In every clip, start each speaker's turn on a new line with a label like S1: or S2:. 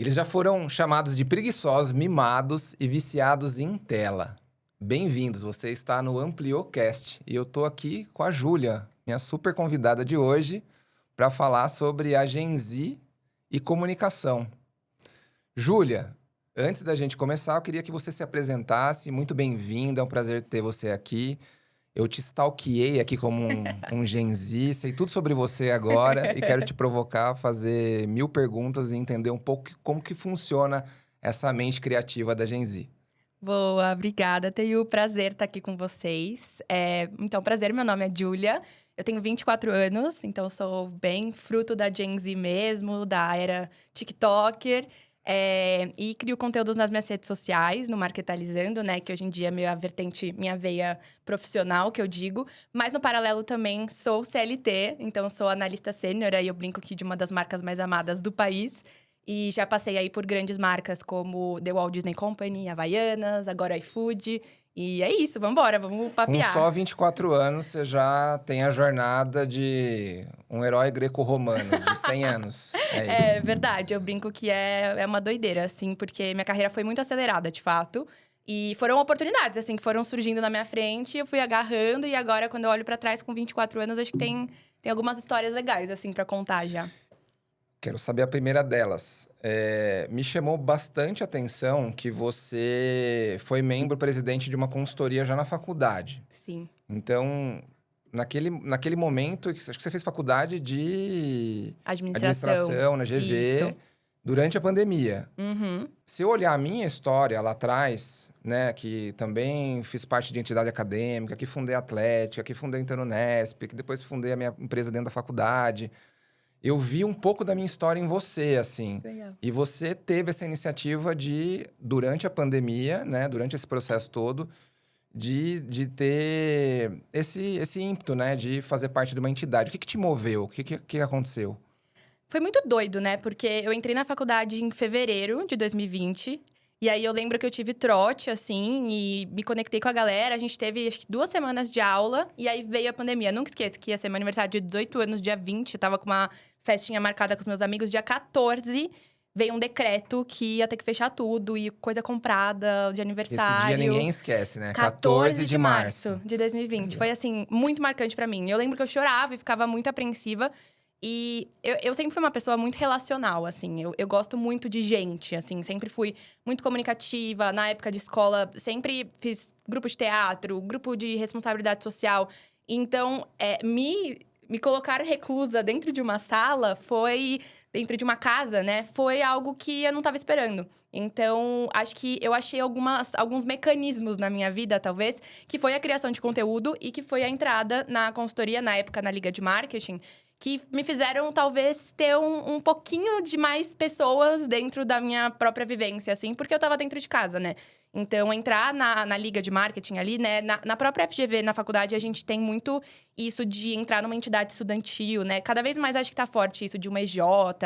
S1: Eles já foram chamados de preguiçosos, mimados e viciados em tela. Bem-vindos, você está no AmplióCast e eu tô aqui com a Júlia, minha super convidada de hoje, para falar sobre a Gen Z e comunicação. Júlia, antes da gente começar, eu queria que você se apresentasse. Muito bem-vinda, é um prazer ter você aqui. Eu te stalkeei aqui como um Gen Z, sei tudo sobre você agora e quero te provocar a fazer 1000 perguntas e entender um pouco como que funciona essa mente criativa da Gen Z.
S2: Boa, obrigada. Tenho o prazer estar aqui com vocês. Então, prazer, meu nome é Júlia. Eu tenho 24 anos, então sou bem fruto da Gen Z mesmo, da era TikToker. E crio conteúdos nas minhas redes sociais, no Marketalizando, né? Que hoje em dia é minha vertente, minha veia profissional, que eu digo. Mas, no paralelo, também sou CLT. Então, sou analista sênior. Aí eu brinco aqui de uma das marcas mais amadas do país. E já passei aí por grandes marcas como The Walt Disney Company, Havaianas, agora iFood. E é isso, vambora, vamos
S1: Com
S2: papear.
S1: só 24 anos, você já tem a jornada de um herói greco-romano, de 100 anos. É isso.
S2: É verdade, eu brinco que é uma doideira, assim, porque minha carreira foi muito acelerada, de fato. E foram oportunidades, assim, que foram surgindo na minha frente, eu fui agarrando. E agora, quando eu olho pra trás com 24 anos, acho que tem algumas histórias legais, assim, pra contar já.
S1: Quero saber a primeira delas. Me chamou bastante atenção que você foi membro-presidente de uma consultoria já na faculdade.
S2: Sim.
S1: Então, naquele momento, acho que você fez faculdade de administração na GV,
S2: Isso.
S1: durante a pandemia.
S2: Uhum.
S1: Se eu olhar a minha história lá atrás, né, que também fiz parte de entidade acadêmica, que fundei a Atlética, que fundei a Interunesp, que depois fundei a minha empresa dentro da faculdade, eu vi um pouco da minha história em você, assim.
S2: Legal.
S1: E você teve essa iniciativa de, durante a pandemia, né, durante esse processo todo, de ter esse ímpeto, né, de fazer parte de uma entidade. O que te moveu? O que aconteceu?
S2: Foi muito doido, né? Porque eu entrei na faculdade em fevereiro de 2020. E aí, eu lembro que eu tive trote, assim, e me conectei com a galera. A gente teve, acho que 2 semanas de aula. E aí, veio a pandemia. Nunca esqueço que ia ser meu aniversário de 18 anos, dia 20. Eu tava com uma festinha marcada com os meus amigos. Dia 14, veio um decreto que ia ter que fechar tudo. E coisa comprada de aniversário.
S1: Esse dia ninguém esquece, né?
S2: 14 de março de 2020. Foi, assim, muito marcante pra mim. Eu lembro que eu chorava e ficava muito apreensiva. E eu sempre fui uma pessoa muito relacional, assim. Eu gosto muito de gente, assim. Sempre fui muito comunicativa. Na época de escola, sempre fiz grupo de teatro, grupo de responsabilidade social. Então, me colocar reclusa dentro de uma sala foi... Dentro de uma casa, né? Foi algo que eu não estava esperando. Então, acho que eu achei alguns mecanismos na minha vida, talvez, que foi a criação de conteúdo e que foi a entrada na consultoria, na época, na Liga de Marketing, que me fizeram, talvez, ter um pouquinho de mais pessoas dentro da minha própria vivência, assim, porque eu tava dentro de casa, né? Então, entrar na Liga de Marketing ali, né? Na própria FGV, na faculdade, a gente tem muito isso de entrar numa entidade estudantil, né? Cada vez mais acho que tá forte isso de uma EJ,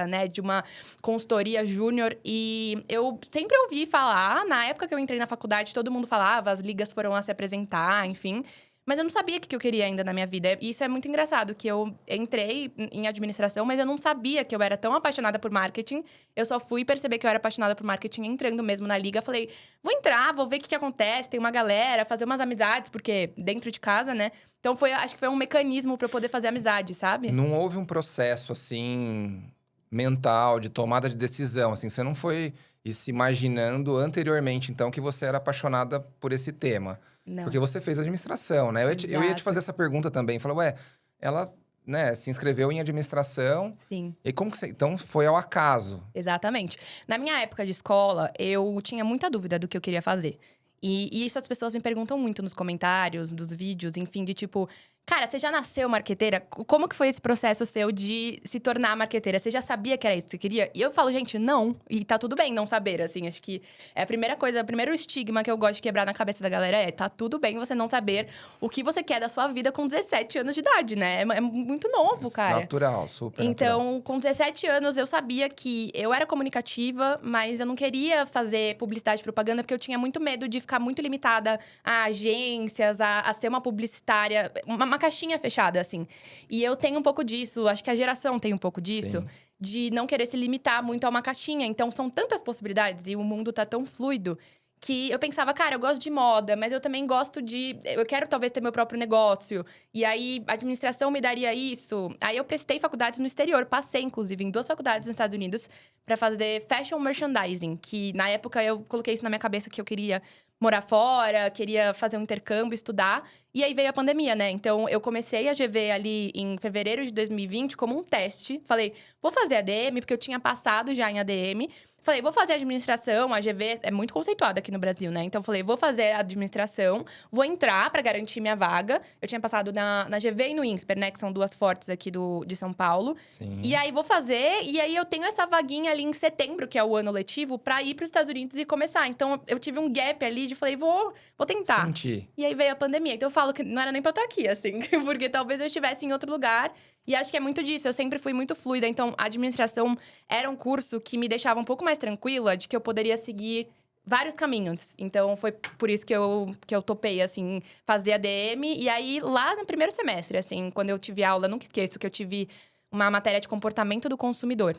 S2: né? De uma consultoria júnior. E eu sempre ouvi falar, na época que eu entrei na faculdade, todo mundo falava, as ligas foram a se apresentar, enfim. Mas eu não sabia o que eu queria ainda na minha vida. E isso é muito engraçado, que eu entrei em administração, mas eu não sabia que eu era tão apaixonada por marketing. Eu só fui perceber que eu era apaixonada por marketing entrando mesmo na liga. Falei, vou entrar, vou ver o que acontece, tem uma galera, fazer umas amizades, porque dentro de casa, né? Então, acho que foi um mecanismo pra eu poder fazer amizade, sabe?
S1: Não houve um processo, assim, mental, de tomada de decisão, assim. Você não foi se imaginando anteriormente, então, que você era apaixonada por esse tema.
S2: Não.
S1: Porque você fez administração, né? Eu ia te fazer essa pergunta também. Falar, ué, ela, né, se inscreveu em administração.
S2: Sim.
S1: E como que você... Então, foi ao acaso.
S2: Exatamente. Na minha época de escola, eu tinha muita dúvida do que eu queria fazer. E isso as pessoas me perguntam muito nos comentários, dos vídeos, enfim, de tipo... Cara, você já nasceu marqueteira? Como que foi esse processo seu de se tornar marqueteira? Você já sabia que era isso que você queria? E eu falo, gente, não. E tá tudo bem não saber, assim. Acho que é a primeira coisa, o primeiro estigma que eu gosto de quebrar na cabeça da galera é... Tá tudo bem você não saber o que você quer da sua vida com 17 anos de idade, né? É muito novo, cara.
S1: Natural, super natural.
S2: Então, com 17 anos, eu sabia que eu era comunicativa, mas eu não queria fazer publicidade e propaganda, porque eu tinha muito medo de ficar muito limitada a agências, a ser uma publicitária, uma caixinha fechada, assim. E eu tenho um pouco disso, acho que a geração tem um pouco disso.
S1: Sim.
S2: De não querer se limitar muito a uma caixinha. Então, são tantas possibilidades e o mundo tá tão fluido que eu pensava, cara, eu gosto de moda, mas eu também gosto de... Eu quero talvez ter meu próprio negócio. E aí, a administração me daria isso. Aí, eu prestei faculdades no exterior. Passei, inclusive, em 2 faculdades nos Estados Unidos para fazer fashion merchandising. Que, na época, eu coloquei isso na minha cabeça que eu queria morar fora, queria fazer um intercâmbio, estudar. E aí, veio a pandemia, né? Então, eu comecei a GV ali em fevereiro de 2020 como um teste. Falei, vou fazer ADM, porque eu tinha passado já em ADM. Falei, vou fazer administração, a GV é muito conceituada aqui no Brasil, né? Então, falei, vou fazer administração, vou entrar pra garantir minha vaga. Eu tinha passado na GV e no INSPER, né? Que são 2 fortes aqui de São Paulo.
S1: Sim.
S2: E aí, vou fazer. E aí, eu tenho essa vaguinha ali em setembro, que é o ano letivo, pra ir pros Estados Unidos e começar. Então, eu tive um gap ali de falei, vou tentar.
S1: Senti.
S2: E aí, veio a pandemia. Então, eu falo que não era nem pra eu estar aqui, assim. Porque talvez eu estivesse em outro lugar. E acho que é muito disso. Eu sempre fui muito fluida. Então, a administração era um curso que me deixava um pouco mais tranquila de que eu poderia seguir vários caminhos. Então, foi por isso que eu topei, assim, fazer ADM. E aí, lá no primeiro semestre, assim, quando eu tive aula, nunca esqueço que eu tive uma matéria de comportamento do consumidor.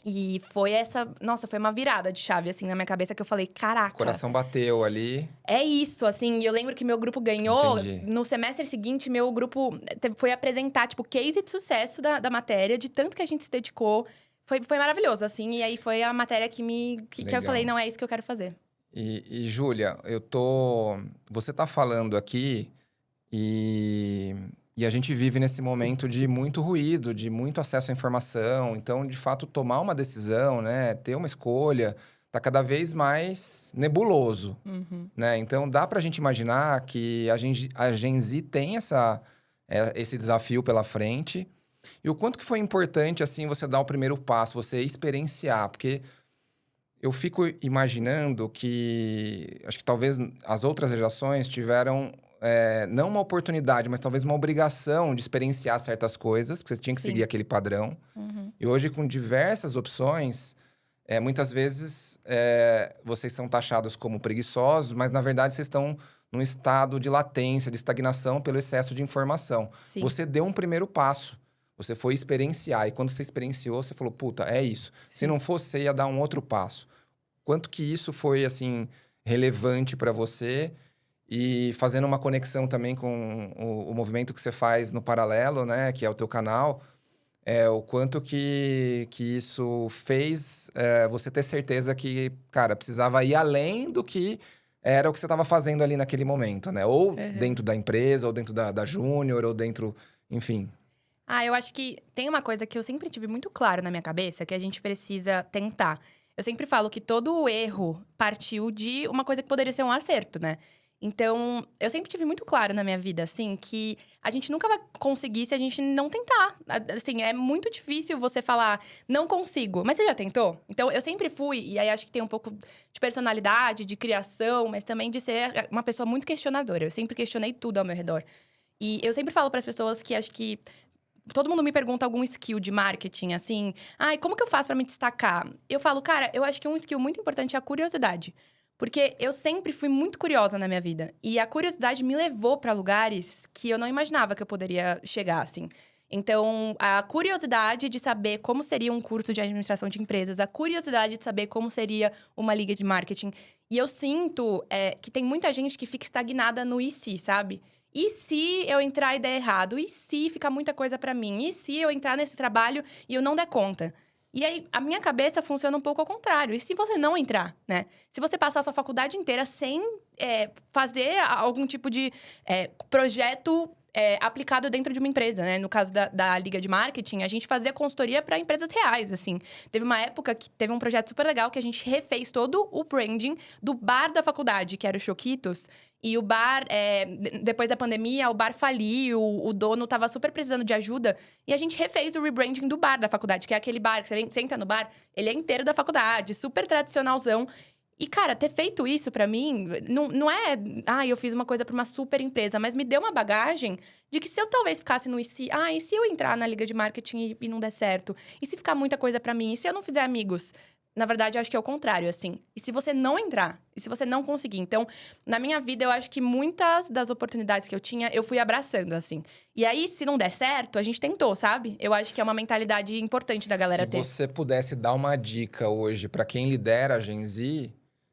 S2: E foi Nossa, foi uma virada de chave, assim, na minha cabeça, que eu falei, caraca.
S1: O coração bateu ali.
S2: É isso, assim. Eu lembro que meu grupo ganhou.
S1: Entendi.
S2: No semestre seguinte, meu grupo foi apresentar, tipo, case de sucesso da matéria, de tanto que a gente se dedicou. Foi maravilhoso, assim. E aí, foi a matéria que eu falei, não, é isso que eu quero fazer.
S1: E Júlia, você tá falando aqui e a gente vive nesse momento de muito ruído, de muito acesso à informação. Então, de fato, tomar uma decisão, né? Ter uma escolha, tá cada vez mais nebuloso, né? Então, dá pra gente imaginar que a Gen Z tem esse desafio pela frente. E o quanto que foi importante, assim, você dar o primeiro passo, você experienciar. Porque eu fico imaginando que... Acho que talvez as outras gerações tiveram... não uma oportunidade, mas talvez uma obrigação de experienciar certas coisas, porque você tinha que
S2: Sim.
S1: seguir aquele padrão. E hoje, com diversas opções, muitas vezes vocês são taxados como preguiçosos, mas na verdade vocês estão num estado de latência, de estagnação pelo excesso de informação.
S2: Sim.
S1: Você deu um primeiro passo. Você foi experienciar. E quando você experienciou, você falou, puta, é isso.
S2: Sim.
S1: Se não fosse, você ia dar um outro passo. Quanto que isso foi, assim, relevante para você? E fazendo uma conexão também com o movimento que você faz no Paralelo, né? Que é o teu canal. O quanto que isso fez você ter certeza que, cara, precisava ir além do que era o que você estava fazendo ali naquele momento, né? Ou dentro da empresa, ou dentro da Júnior, ou dentro... Enfim.
S2: Eu acho que tem uma coisa que eu sempre tive muito claro na minha cabeça, que a gente precisa tentar. Eu sempre falo que todo erro partiu de uma coisa que poderia ser um acerto, né? Então, eu sempre tive muito claro na minha vida, assim, que a gente nunca vai conseguir se a gente não tentar. Assim, é muito difícil você falar, não consigo. Mas você já tentou? Então, eu sempre fui, e aí acho que tem um pouco de personalidade, de criação, mas também de ser uma pessoa muito questionadora. Eu sempre questionei tudo ao meu redor. E eu sempre falo para as pessoas que acho que todo mundo me pergunta algum skill de marketing, assim. Como que eu faço pra me destacar? Eu falo, cara, eu acho que um skill muito importante é a curiosidade. Porque eu sempre fui muito curiosa na minha vida. E a curiosidade me levou pra lugares que eu não imaginava que eu poderia chegar, assim. Então, a curiosidade de saber como seria um curso de administração de empresas. A curiosidade de saber como seria uma liga de marketing. E eu sinto que tem muita gente que fica estagnada no e se, sabe? E se eu entrar e der errado? E se ficar muita coisa pra mim? E se eu entrar nesse trabalho e eu não der conta? E aí, a minha cabeça funciona um pouco ao contrário. E se você não entrar, né? Se você passar a sua faculdade inteira sem fazer algum tipo de projeto aplicado dentro de uma empresa, né? No caso da Liga de Marketing, a gente fazia consultoria para empresas reais, assim. Teve uma época que teve um projeto super legal que a gente refez todo o branding do bar da faculdade, que era o Choquitos. E o bar, depois da pandemia, o bar faliu, o dono tava super precisando de ajuda. E a gente refez o rebranding do bar da faculdade, que é aquele bar que você entra no bar, ele é inteiro da faculdade, super tradicionalzão. E, cara, ter feito isso pra mim, não é... eu fiz uma coisa pra uma super empresa. Mas me deu uma bagagem de que se eu talvez ficasse no e se eu entrar na liga de marketing e não der certo? E se ficar muita coisa pra mim? E se eu não fizer amigos? Na verdade, eu acho que é o contrário, assim. E se você não entrar? E se você não conseguir? Então, na minha vida, eu acho que muitas das oportunidades que eu tinha, eu fui abraçando, assim. E aí, se não der certo, a gente tentou, sabe? Eu acho que é uma mentalidade importante da galera ter.
S1: Se você pudesse dar uma dica hoje para quem lidera a Gen Z,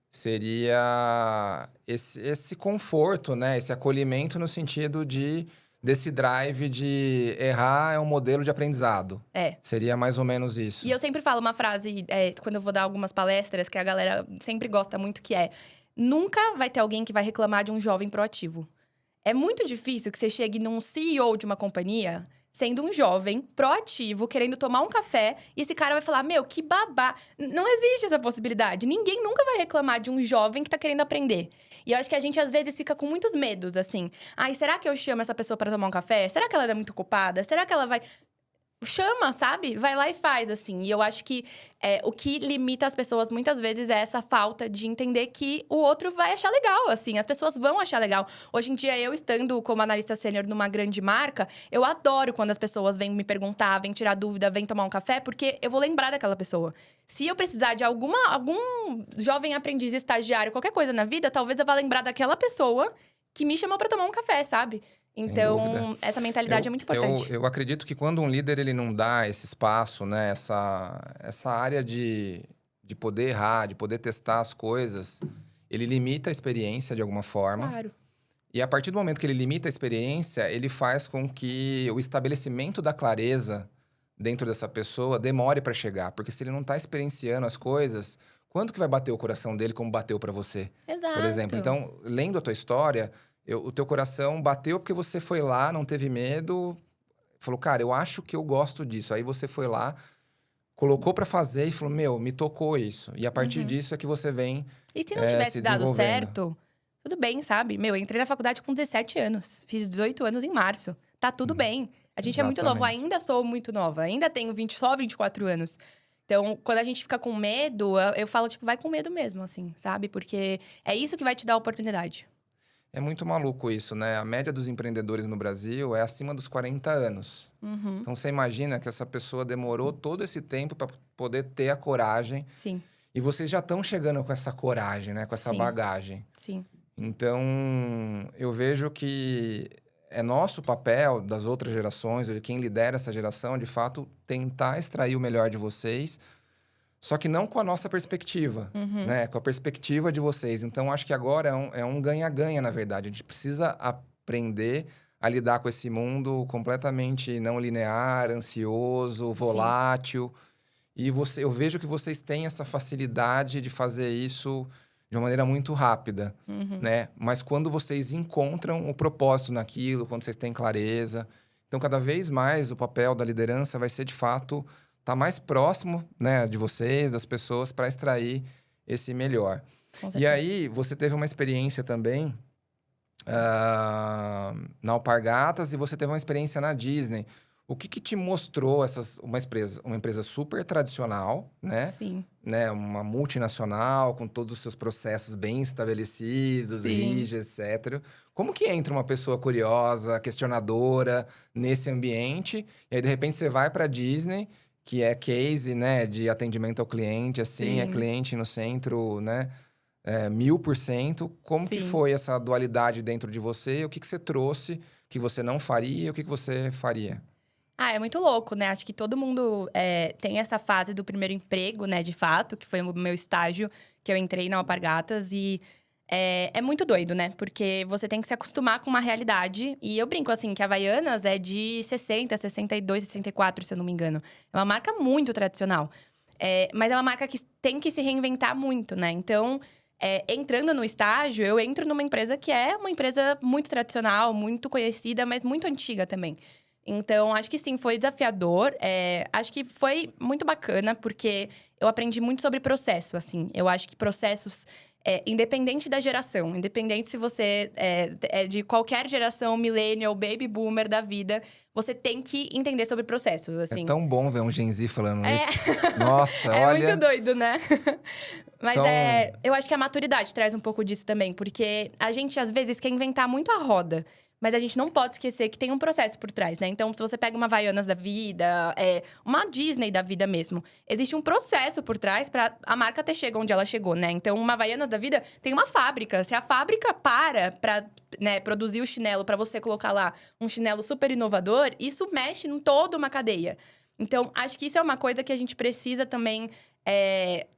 S1: seria esse conforto, né? Esse acolhimento no sentido desse drive de errar é um modelo de aprendizado.
S2: É.
S1: Seria mais ou menos isso.
S2: E eu sempre falo uma frase, quando eu vou dar algumas palestras, que a galera sempre gosta muito, que é... Nunca vai ter alguém que vai reclamar de um jovem proativo. É muito difícil que você chegue num CEO de uma companhia, sendo um jovem proativo, querendo tomar um café, e esse cara vai falar, meu, que babá. Não existe essa possibilidade. Ninguém nunca vai reclamar de um jovem que tá querendo aprender. E eu acho que a gente, às vezes, fica com muitos medos, assim. Ai, será que eu chamo essa pessoa para tomar um café? Será que ela é muito ocupada? Será que ela vai... Chama, sabe? Vai lá e faz, assim. E eu acho que o que limita as pessoas, muitas vezes, é essa falta de entender que o outro vai achar legal, assim. As pessoas vão achar legal. Hoje em dia, eu estando como analista sênior numa grande marca, eu adoro quando as pessoas vêm me perguntar, vêm tirar dúvida, vêm tomar um café, porque eu vou lembrar daquela pessoa. Se eu precisar de algum jovem aprendiz, estagiário, qualquer coisa na vida, talvez eu vá lembrar daquela pessoa que me chamou pra tomar um café, sabe? Então, essa mentalidade é muito importante.
S1: Eu acredito que quando um líder ele não dá esse espaço, né, essa área de poder errar, de poder testar as coisas, ele limita a experiência de alguma forma.
S2: Claro.
S1: E a partir do momento que ele limita a experiência, ele faz com que o estabelecimento da clareza dentro dessa pessoa demore para chegar. Porque se ele não está experienciando as coisas, quando que vai bater o coração dele como bateu para você?
S2: Exato.
S1: Por exemplo. Então, lendo a tua história... o teu coração bateu porque você foi lá, não teve medo, falou, cara, eu acho que eu gosto disso. Aí você foi lá, colocou pra fazer e falou, meu, me tocou isso. E a partir disso é que você vem
S2: E se não tivesse
S1: se
S2: dado
S1: desenvolvendo.
S2: certo, tudo bem, sabe? Meu, eu entrei na faculdade com 17 anos. Fiz 18 anos em março. Tá tudo bem. A gente é muito novo.
S1: Exatamente.
S2: Ainda sou muito nova. Ainda tenho só 24 anos. Então, quando a gente fica com medo, eu falo, tipo, vai com medo mesmo, assim, sabe? Porque é isso que vai te dar a oportunidade.
S1: É muito maluco isso, né? A média dos empreendedores no Brasil é acima dos 40 anos.
S2: Uhum.
S1: Então, você imagina que essa pessoa demorou todo esse tempo para poder ter a coragem.
S2: Sim.
S1: E vocês já estão chegando com essa coragem, né? Com essa
S2: Sim.
S1: bagagem.
S2: Sim.
S1: Então, eu vejo que é nosso papel, das outras gerações, ou de quem lidera essa geração, de fato, tentar extrair o melhor de vocês, só que não com a nossa perspectiva, né? Com a perspectiva de vocês. Então, acho que agora é um ganha-ganha, na verdade. A gente precisa aprender a lidar com esse mundo completamente não linear, ansioso, volátil. E eu vejo que vocês têm essa facilidade de fazer isso de uma maneira muito rápida, né? Mas quando vocês encontram o propósito naquilo, quando vocês têm clareza... Então, cada vez mais, o papel da liderança vai ser, de fato... Tá mais próximo, né, de vocês, das pessoas, para extrair esse melhor.
S2: Com certeza.
S1: E aí, você teve uma experiência também na Alpargatas e você teve uma experiência na Disney. O que te mostrou uma empresa super tradicional, né?
S2: Sim.
S1: Né? Uma multinacional, com todos os seus processos bem estabelecidos, rígidos, etc. Como que entra uma pessoa curiosa, questionadora, nesse ambiente? E aí, de repente, você vai para a Disney... que é case, né, de atendimento ao cliente, assim, é cliente no centro, né, 1000%. Como que foi essa dualidade dentro de você? O que você trouxe que você não faria e o que você faria?
S2: É muito louco, né? Acho que todo mundo tem essa fase do primeiro emprego, né, de fato, que foi o meu estágio, que eu entrei na Alpargatas e... É muito doido, né? Porque você tem que se acostumar com uma realidade. E eu brinco, assim, que a Havaianas é de 60, 62, 64, se eu não me engano. É uma marca muito tradicional. Mas é uma marca que tem que se reinventar muito, né? Então, entrando no estágio, eu entro numa empresa que é uma empresa muito tradicional, muito conhecida, mas muito antiga também. Então, acho que sim, foi desafiador. Acho que foi muito bacana, porque eu aprendi muito sobre processo, assim. Eu acho que processos... independente da geração, independente se você é de qualquer geração, millennial, baby boomer da vida, você tem que entender sobre processos, assim.
S1: É tão bom ver um Gen Z falando isso. Nossa, olha...
S2: É muito doido, né? Mas eu acho que a maturidade traz um pouco disso também, porque a gente, às vezes, quer inventar muito a roda. Mas a gente não pode esquecer que tem um processo por trás, né? Então, se você pega uma Havaianas da vida, uma Disney da vida mesmo, existe um processo por trás pra a marca ter chegado onde ela chegou, né? Então, uma Havaianas da vida tem uma fábrica. Se a fábrica pra né, produzir o chinelo, pra você colocar lá um chinelo super inovador, isso mexe em toda uma cadeia. Então, acho que isso é uma coisa que a gente precisa também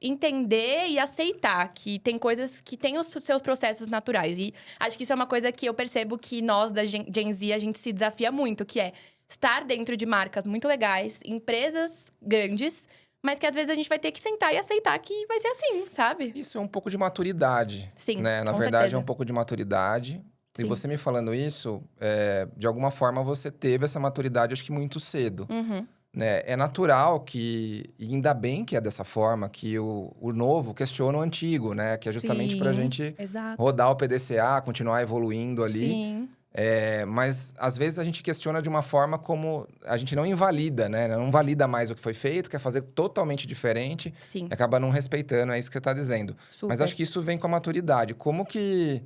S2: entender e aceitar. Que tem coisas que têm os seus processos naturais. E acho que isso é uma coisa que eu percebo que nós, da Gen Z, a gente se desafia muito. Que é estar dentro de marcas muito legais, empresas grandes, mas que às vezes a gente vai ter que sentar e aceitar que vai ser assim, sabe?
S1: Isso é um pouco de maturidade,
S2: Sim,
S1: né? Na
S2: com
S1: verdade,
S2: certeza.
S1: é um pouco de maturidade. E
S2: Sim.
S1: você me falando isso, de alguma forma você teve essa maturidade, acho que muito cedo.
S2: Uhum.
S1: Né? É natural que, e ainda bem que é dessa forma, que o novo questiona o antigo, né? Que é justamente para a
S2: Sim,
S1: gente
S2: exato.
S1: rodar o PDCA, continuar evoluindo ali.
S2: Sim.
S1: Mas, às vezes, a gente questiona de uma forma como... A gente não invalida, né? Não valida mais o que foi feito, quer fazer totalmente diferente.
S2: Sim.
S1: E acaba não respeitando, é isso que você está dizendo.
S2: Super.
S1: Mas acho que isso vem com a maturidade. O que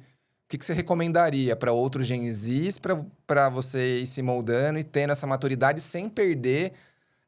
S1: você recomendaria para outros Gen Zs para você ir se moldando e tendo essa maturidade sem perder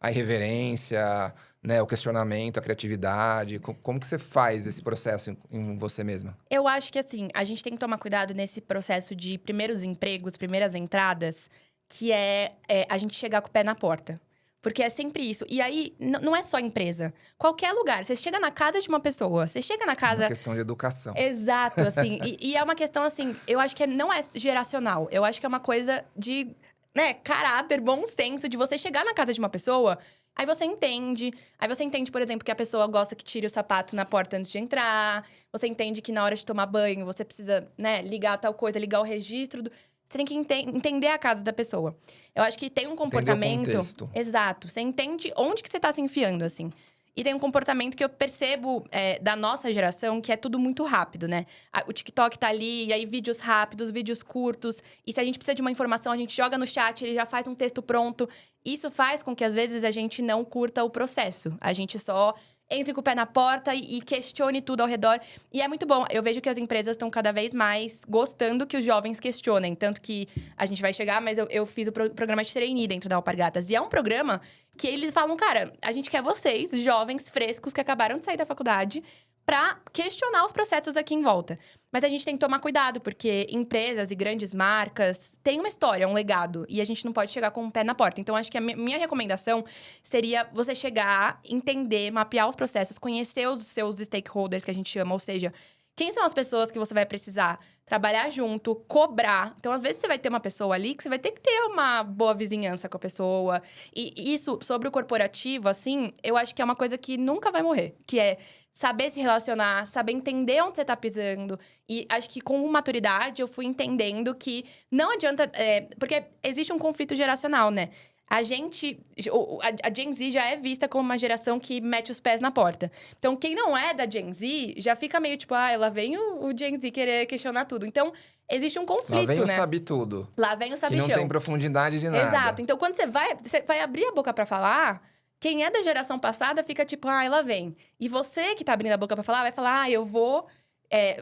S1: a irreverência, né, o questionamento, a criatividade? Como que você faz esse processo em você mesma?
S2: Eu acho que, assim, a gente tem que tomar cuidado nesse processo de primeiros empregos, primeiras entradas, que é a gente chegar com o pé na porta. Porque é sempre isso. E aí, não é só empresa. Qualquer lugar. Você chega na casa de uma pessoa, você chega na
S1: É
S2: casa...
S1: uma questão de educação.
S2: Exato, assim. E é uma questão, assim, eu acho que não é geracional. Eu acho que é uma coisa de, né, caráter, bom senso, de você chegar na casa de uma pessoa, aí você entende. Aí você entende, por exemplo, que a pessoa gosta que tire o sapato na porta antes de entrar. Você entende que na hora de tomar banho, você precisa, né, ligar tal coisa, ligar o registro. Você tem que entender a casa da pessoa. Eu acho que tem um comportamento...
S1: Entender o contexto.
S2: Exato. Você entende onde que você tá se enfiando, assim. E tem um comportamento que eu percebo da nossa geração, que é tudo muito rápido, né? O TikTok tá ali, e aí vídeos rápidos, vídeos curtos. E se a gente precisa de uma informação, a gente joga no chat, ele já faz um texto pronto. Isso faz com que, às vezes, a gente não curta o processo. A gente só entre com o pé na porta e questione tudo ao redor. E é muito bom. Eu vejo que as empresas estão cada vez mais gostando que os jovens questionem. Tanto que a gente vai chegar, mas eu fiz o programa de trainee dentro da Alpargatas. E é um programa que eles falam, cara, a gente quer vocês, jovens frescos que acabaram de sair da faculdade, pra questionar os processos aqui em volta. Mas a gente tem que tomar cuidado, porque empresas e grandes marcas têm uma história, um legado. E a gente não pode chegar com o pé na porta. Então, acho que a minha recomendação seria você chegar, entender, mapear os processos, conhecer os seus stakeholders, que a gente chama. Ou seja, quem são as pessoas que você vai precisar trabalhar junto, cobrar. Então, às vezes, você vai ter uma pessoa ali que você vai ter que ter uma boa vizinhança com a pessoa. E isso, sobre o corporativo, assim, eu acho que é uma coisa que nunca vai morrer. Que é saber se relacionar, saber entender onde você tá pisando. E acho que com maturidade eu fui entendendo que não adianta... porque existe um conflito geracional, né? A Gen Z já é vista como uma geração que mete os pés na porta. Então, quem não é da Gen Z já fica meio tipo, lá vem o Gen Z querer questionar tudo. Então, existe um conflito,
S1: Lá vem o
S2: né?
S1: sabe tudo.
S2: Lá vem o sabichão.
S1: Que não tem profundidade de nada.
S2: Exato. Então, quando você vai abrir a boca pra falar, quem é da geração passada fica tipo, lá vem. E você que tá abrindo a boca pra falar, vai falar, eu vou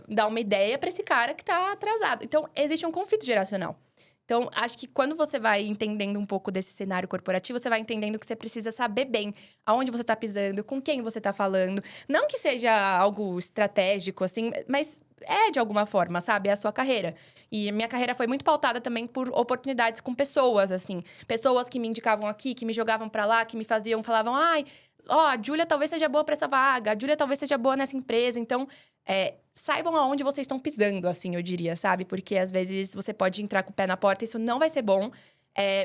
S2: dar uma ideia pra esse cara que tá atrasado. Então, existe um conflito geracional. Então, acho que quando você vai entendendo um pouco desse cenário corporativo, você vai entendendo que você precisa saber bem aonde você tá pisando, com quem você tá falando. Não que seja algo estratégico, assim, mas de alguma forma, sabe? É a sua carreira. E minha carreira foi muito pautada também por oportunidades com pessoas, assim. Pessoas que me indicavam aqui, que me jogavam pra lá, que me falavam, a Júlia talvez seja boa pra essa vaga, a Júlia talvez seja boa nessa empresa. Então, saibam aonde vocês estão pisando, assim, eu diria, sabe? Porque às vezes você pode entrar com o pé na porta e isso não vai ser bom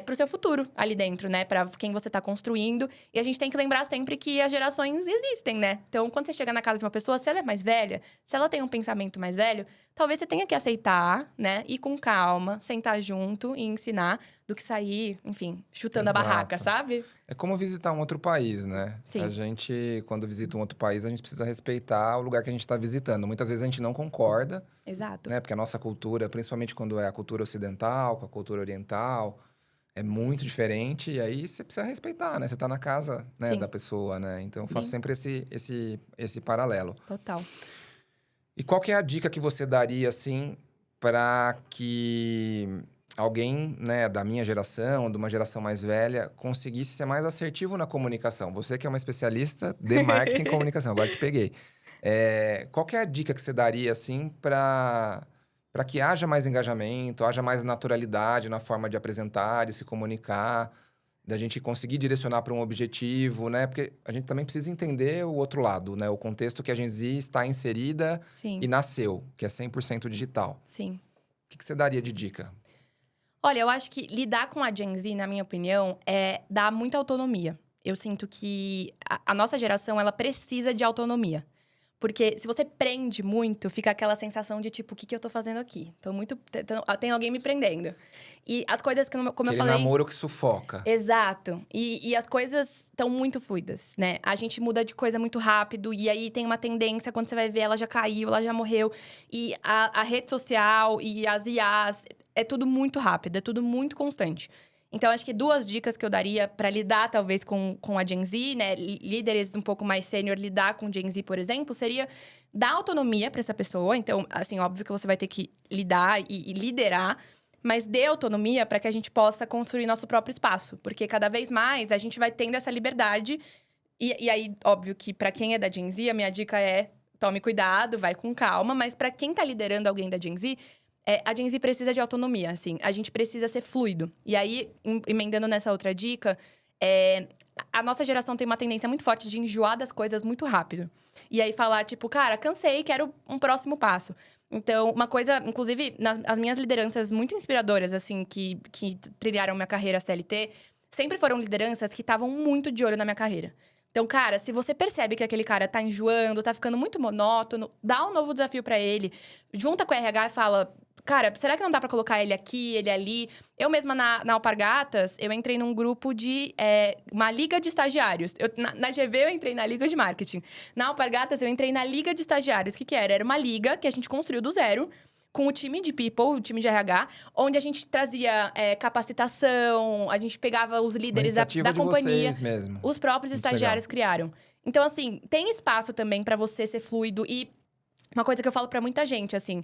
S2: pro seu futuro ali dentro, né? Pra quem você tá construindo. E a gente tem que lembrar sempre que as gerações existem, né? Então, quando você chega na casa de uma pessoa, se ela é mais velha, se ela tem um pensamento mais velho, talvez você tenha que aceitar, né? Ir com calma, sentar junto e ensinar do que sair, enfim, chutando
S1: Exato.
S2: a barraca, sabe?
S1: É como visitar um outro país, né?
S2: Sim.
S1: A gente, quando visita um outro país, a gente precisa respeitar o lugar que a gente está visitando. Muitas vezes a gente não concorda,
S2: Exato.
S1: né? Porque a nossa cultura, principalmente quando é a cultura ocidental, com a cultura oriental, é muito diferente. E aí você precisa respeitar, né? Você está na casa, né,
S2: Sim.
S1: da pessoa, né? Então eu faço
S2: Sim.
S1: sempre esse paralelo.
S2: Total.
S1: E qual que é a dica que você daria, assim, para que alguém, né, da minha geração, de uma geração mais velha, conseguisse ser mais assertivo na comunicação. Você que é uma especialista de marketing e comunicação, agora te peguei. Qual que é a dica que você daria, assim, para que haja mais engajamento, haja mais naturalidade na forma de apresentar, de se comunicar, da gente conseguir direcionar para um objetivo, né? Porque a gente também precisa entender o outro lado, né? O contexto que a Gen Z está inserida
S2: Sim.
S1: e nasceu, que é 100% digital.
S2: Sim.
S1: O que você daria de dica?
S2: Olha, eu acho que lidar com a Gen Z, na minha opinião, é dar muita autonomia. Eu sinto que a nossa geração, ela precisa de autonomia. Porque se você prende muito, fica aquela sensação de tipo, o que eu tô fazendo aqui? Tem alguém me prendendo. E as coisas que, como eu
S1: Aquele
S2: falei...
S1: namoro que sufoca.
S2: Exato. E as coisas estão muito fluidas, né? A gente muda de coisa muito rápido. E aí tem uma tendência, quando você vai ver, ela já caiu, ela já morreu. E a rede social e as IAs, é tudo muito rápido, é tudo muito constante. Então, acho que 2 dicas que eu daria para lidar, talvez, com a Gen Z, né? Líderes um pouco mais sênior, lidar com Gen Z, por exemplo, seria dar autonomia para essa pessoa. Então, assim, óbvio que você vai ter que lidar e liderar, mas dê autonomia para que a gente possa construir nosso próprio espaço. Porque cada vez mais a gente vai tendo essa liberdade. E aí, óbvio que para quem é da Gen Z, a minha dica é tome cuidado, vai com calma. Mas para quem tá liderando alguém da Gen Z, a Gen Z precisa de autonomia, assim. A gente precisa ser fluido. E aí, emendando nessa outra dica, a nossa geração tem uma tendência muito forte de enjoar das coisas muito rápido. E aí falar, tipo, cara, cansei, quero um próximo passo. Então, uma coisa, inclusive, as minhas lideranças muito inspiradoras, assim, que trilharam minha carreira CLT, sempre foram lideranças que estavam muito de olho na minha carreira. Então, cara, se você percebe que aquele cara tá enjoando, tá ficando muito monótono, dá um novo desafio pra ele. Junta com o RH e fala... Cara, será que não dá pra colocar ele aqui, ele ali? Eu mesma, na Alpargatas, eu entrei num grupo de... uma liga de estagiários. Na GV, eu entrei na liga de marketing. Na Alpargatas, eu entrei na liga de estagiários. O que era? Era uma liga que a gente construiu do zero, com o time de people, o time de RH, onde a gente trazia capacitação, a gente pegava os líderes da companhia.
S1: Vocês mesmo.
S2: Os próprios
S1: Muito
S2: estagiários
S1: legal.
S2: criaram. Então, assim, tem espaço também pra você ser fluido. E uma coisa que eu falo pra muita gente, assim...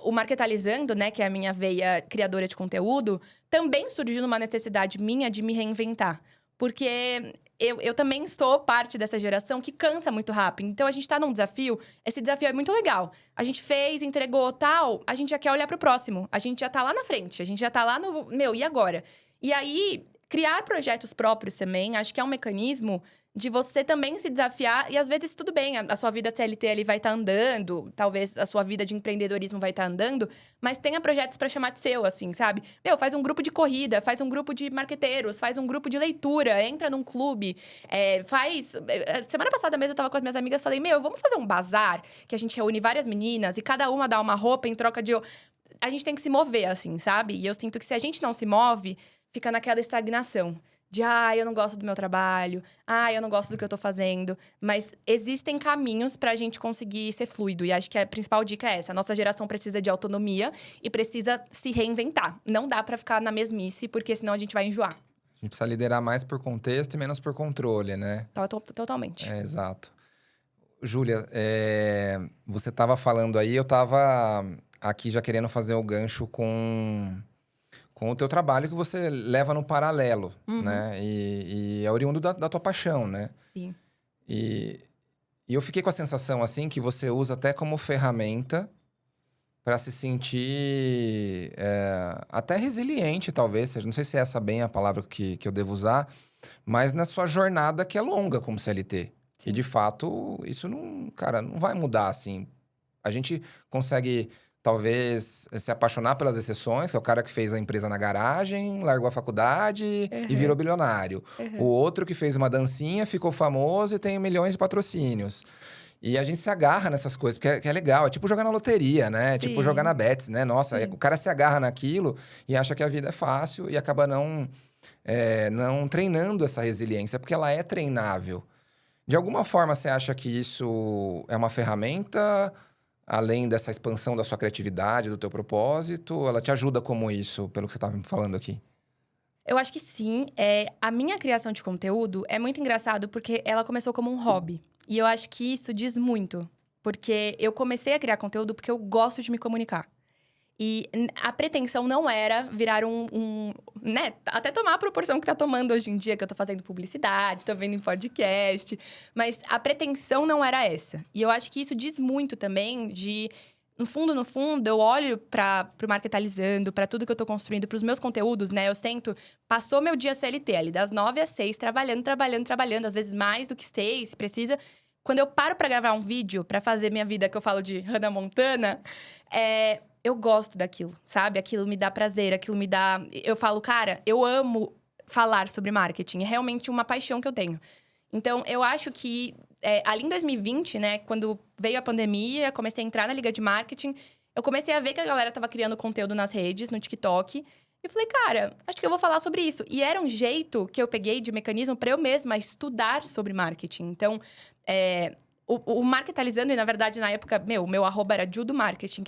S2: O Marketalizando, né, que é a minha veia criadora de conteúdo, também surgiu numa necessidade minha de me reinventar. Porque eu também sou parte dessa geração que cansa muito rápido. Então, a gente tá num desafio, esse desafio é muito legal. A gente fez, entregou, tal, a gente já quer olhar pro próximo. A gente já tá lá na frente, a gente já tá lá no... e agora? E aí, criar projetos próprios também, acho que é um mecanismo... de você também se desafiar. E às vezes, tudo bem, a sua vida CLT ali vai estar andando. Talvez a sua vida de empreendedorismo vai estar andando. Mas tenha projetos para chamar de seu, assim, sabe? Faz um grupo de corrida, faz um grupo de marqueteiros, faz um grupo de leitura, entra num clube. Semana passada mesmo, eu tava com as minhas amigas, falei, vamos fazer um bazar? Que a gente reúne várias meninas e cada uma dá uma roupa em troca de... A gente tem que se mover, assim, sabe? E eu sinto que se a gente não se move, fica naquela estagnação. De, eu não gosto do meu trabalho. Eu não gosto do que eu tô fazendo. Mas existem caminhos pra gente conseguir ser fluido. E acho que a principal dica é essa. A nossa geração precisa de autonomia e precisa se reinventar. Não dá pra ficar na mesmice, porque senão a gente vai enjoar.
S1: A gente precisa liderar mais por contexto e menos por controle, né?
S2: Totalmente.
S1: Exato. Júlia, você tava falando aí, eu tava aqui já querendo fazer o gancho com o teu trabalho que você leva no paralelo, né? E é oriundo da tua paixão, né?
S2: Sim.
S1: E eu fiquei com a sensação, assim, que você usa até como ferramenta para se sentir até resiliente, talvez. Não sei se é essa bem a palavra que eu devo usar, mas na sua jornada que é longa como CLT. Sim. E, de fato, isso não vai mudar, assim. A gente consegue... talvez se apaixonar pelas exceções, que é o cara que fez a empresa na garagem, largou a faculdade e virou bilionário. O outro que fez uma dancinha, ficou famoso e tem milhões de patrocínios. E a gente se agarra nessas coisas, porque é legal. É tipo jogar na loteria, né? É tipo jogar na Bets, né? Nossa, o cara se agarra naquilo e acha que a vida é fácil e acaba não treinando essa resiliência, porque ela é treinável. De alguma forma, você acha que isso é uma ferramenta... além dessa expansão da sua criatividade, do teu propósito, ela te ajuda como isso, pelo que você estava me falando aqui?
S2: Eu acho que sim. A minha criação de conteúdo é muito engraçado porque ela começou como um hobby. E eu acho que isso diz muito. Porque eu comecei a criar conteúdo porque eu gosto de me comunicar. E a pretensão não era virar né? Até tomar a proporção que tá tomando hoje em dia, que eu tô fazendo publicidade, tô vendo em podcast. Mas a pretensão não era essa. E eu acho que isso diz muito também de... No fundo, eu olho pro Marketalizando, para tudo que eu tô construindo, pros meus conteúdos, né? Eu sento, passou meu dia CLT ali, das 9 às 6, trabalhando, às vezes mais do que 6, se precisa. Quando eu paro pra gravar um vídeo, pra fazer minha vida, que eu falo de Hannah Montana, eu gosto daquilo, sabe? Aquilo me dá prazer, aquilo me dá... Eu falo, cara, eu amo falar sobre marketing. É realmente uma paixão que eu tenho. Então, eu acho que, ali em 2020, né? Quando veio a pandemia, comecei a entrar na Liga de Marketing. Eu comecei a ver que a galera tava criando conteúdo nas redes, no TikTok. E falei, cara, acho que eu vou falar sobre isso. E era um jeito que eu peguei de mecanismo para eu mesma estudar sobre marketing. Então, o Marketalizando, e na verdade, na época, meu arroba era Ju do Marketing.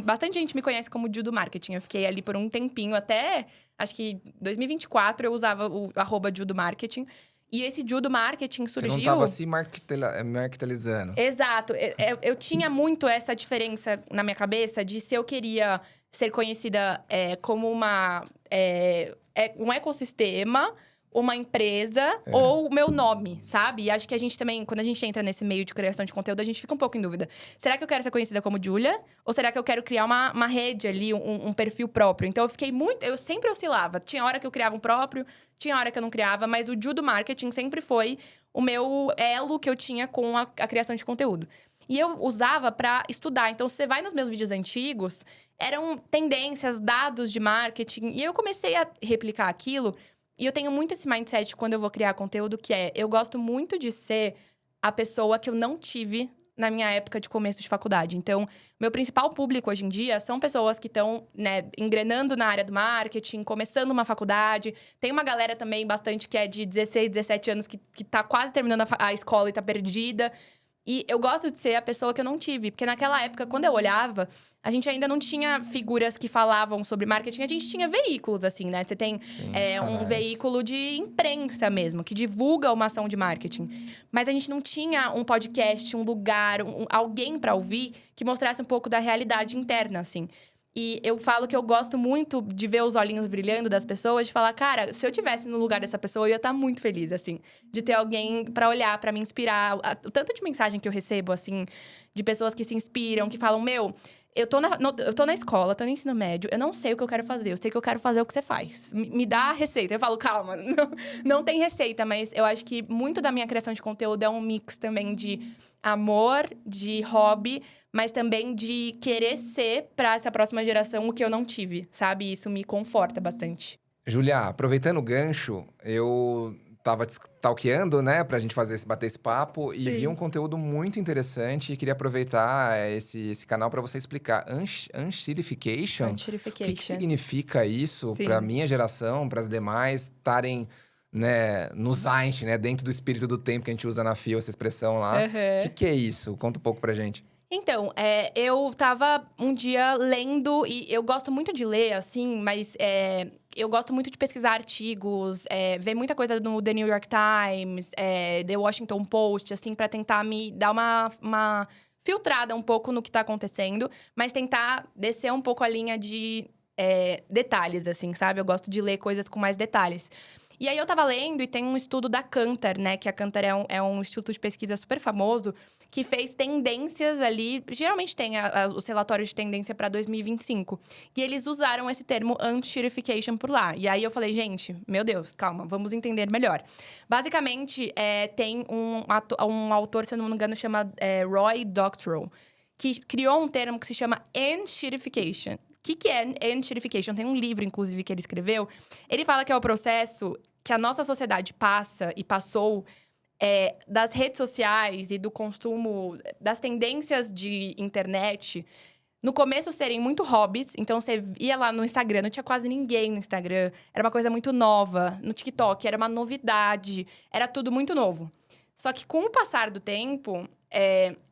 S2: Bastante gente me conhece como Ju do Marketing. Eu fiquei ali por um tempinho, até acho que 2024 eu usava o arroba Ju do Marketing. E esse Ju do Marketing surgiu...
S1: Você não tava se marketalizando.
S2: Exato. Eu tinha muito essa diferença na minha cabeça de se eu queria ser conhecida como um ecossistema, uma empresa ou o meu nome, sabe? E acho que a gente também, quando a gente entra nesse meio de criação de conteúdo, a gente fica um pouco em dúvida. Será que eu quero ser conhecida como Julia? Ou será que eu quero criar uma rede ali, um perfil próprio? Então, eu sempre oscilava. Tinha hora que eu criava um próprio, tinha hora que eu não criava. Mas o Ju do Marketing sempre foi o meu elo que eu tinha com a criação de conteúdo. E eu usava pra estudar. Então, se você vai nos meus vídeos antigos, eram tendências, dados de marketing. E eu comecei a replicar aquilo. E eu tenho muito esse mindset quando eu vou criar conteúdo, que eu gosto muito de ser a pessoa que eu não tive na minha época de começo de faculdade. Então, meu principal público hoje em dia são pessoas que estão, né, engrenando na área do marketing, começando uma faculdade. Tem uma galera também bastante que é de 16, 17 anos, que tá quase terminando a escola e tá perdida. E eu gosto de ser a pessoa que eu não tive. Porque naquela época, quando eu olhava, a gente ainda não tinha figuras que falavam sobre marketing. A gente tinha veículos, assim, né? Você tem um veículo de imprensa mesmo, que divulga uma ação de marketing. Mas a gente não tinha um podcast, um lugar, alguém pra ouvir que mostrasse um pouco da realidade interna, assim. E eu falo que eu gosto muito de ver os olhinhos brilhando das pessoas, de falar, cara, se eu tivesse no lugar dessa pessoa, eu ia estar muito feliz, assim. De ter alguém pra olhar, pra me inspirar. O tanto de mensagem que eu recebo, assim, de pessoas que se inspiram, que falam, eu tô na escola, tô no ensino médio, eu não sei o que eu quero fazer, eu sei que eu quero fazer o que você faz. Me dá a receita. Eu falo, calma, não tem receita, mas eu acho que muito da minha criação de conteúdo é um mix também de amor, de hobby, mas também de querer ser pra essa próxima geração o que eu não tive, sabe? Isso me conforta bastante.
S1: Julia, aproveitando o gancho, eu tava te stalkeando, né, pra gente bater esse papo e vi um conteúdo muito interessante e queria aproveitar esse canal pra você explicar. Unshirification? O que significa isso pra minha geração, pras demais estarem, né, no Zeitgeist, né, dentro do espírito do tempo que a gente usa na FIO, essa expressão lá. O que é isso? Conta um pouco pra gente.
S2: Então, eu tava um dia lendo, e eu gosto muito de ler, assim, mas eu gosto muito de pesquisar artigos, ver muita coisa no The New York Times, The Washington Post, assim, pra tentar me dar uma filtrada um pouco no que tá acontecendo, mas tentar descer um pouco a linha de detalhes, assim, sabe? Eu gosto de ler coisas com mais detalhes. E aí, eu tava lendo e tem um estudo da Kantar, né? Que a Kantar é um instituto de pesquisa super famoso, que fez tendências ali... Geralmente tem os relatórios de tendência para 2025. E eles usaram esse termo Unshirification por lá. E aí, eu falei, gente, meu Deus, calma, vamos entender melhor. Basicamente, tem um autor, se eu não me engano, chama Roy Doctorow, que criou um termo que se chama Unshirification. O que é Unshirification? Tem um livro, inclusive, que ele escreveu. Ele fala que é o processo que a nossa sociedade passa e passou das redes sociais e do consumo, das tendências de internet. No começo, serem muito hobbies. Então, você ia lá no Instagram, não tinha quase ninguém no Instagram. Era uma coisa muito nova. No TikTok, era uma novidade. Era tudo muito novo. Só que, com o passar do tempo,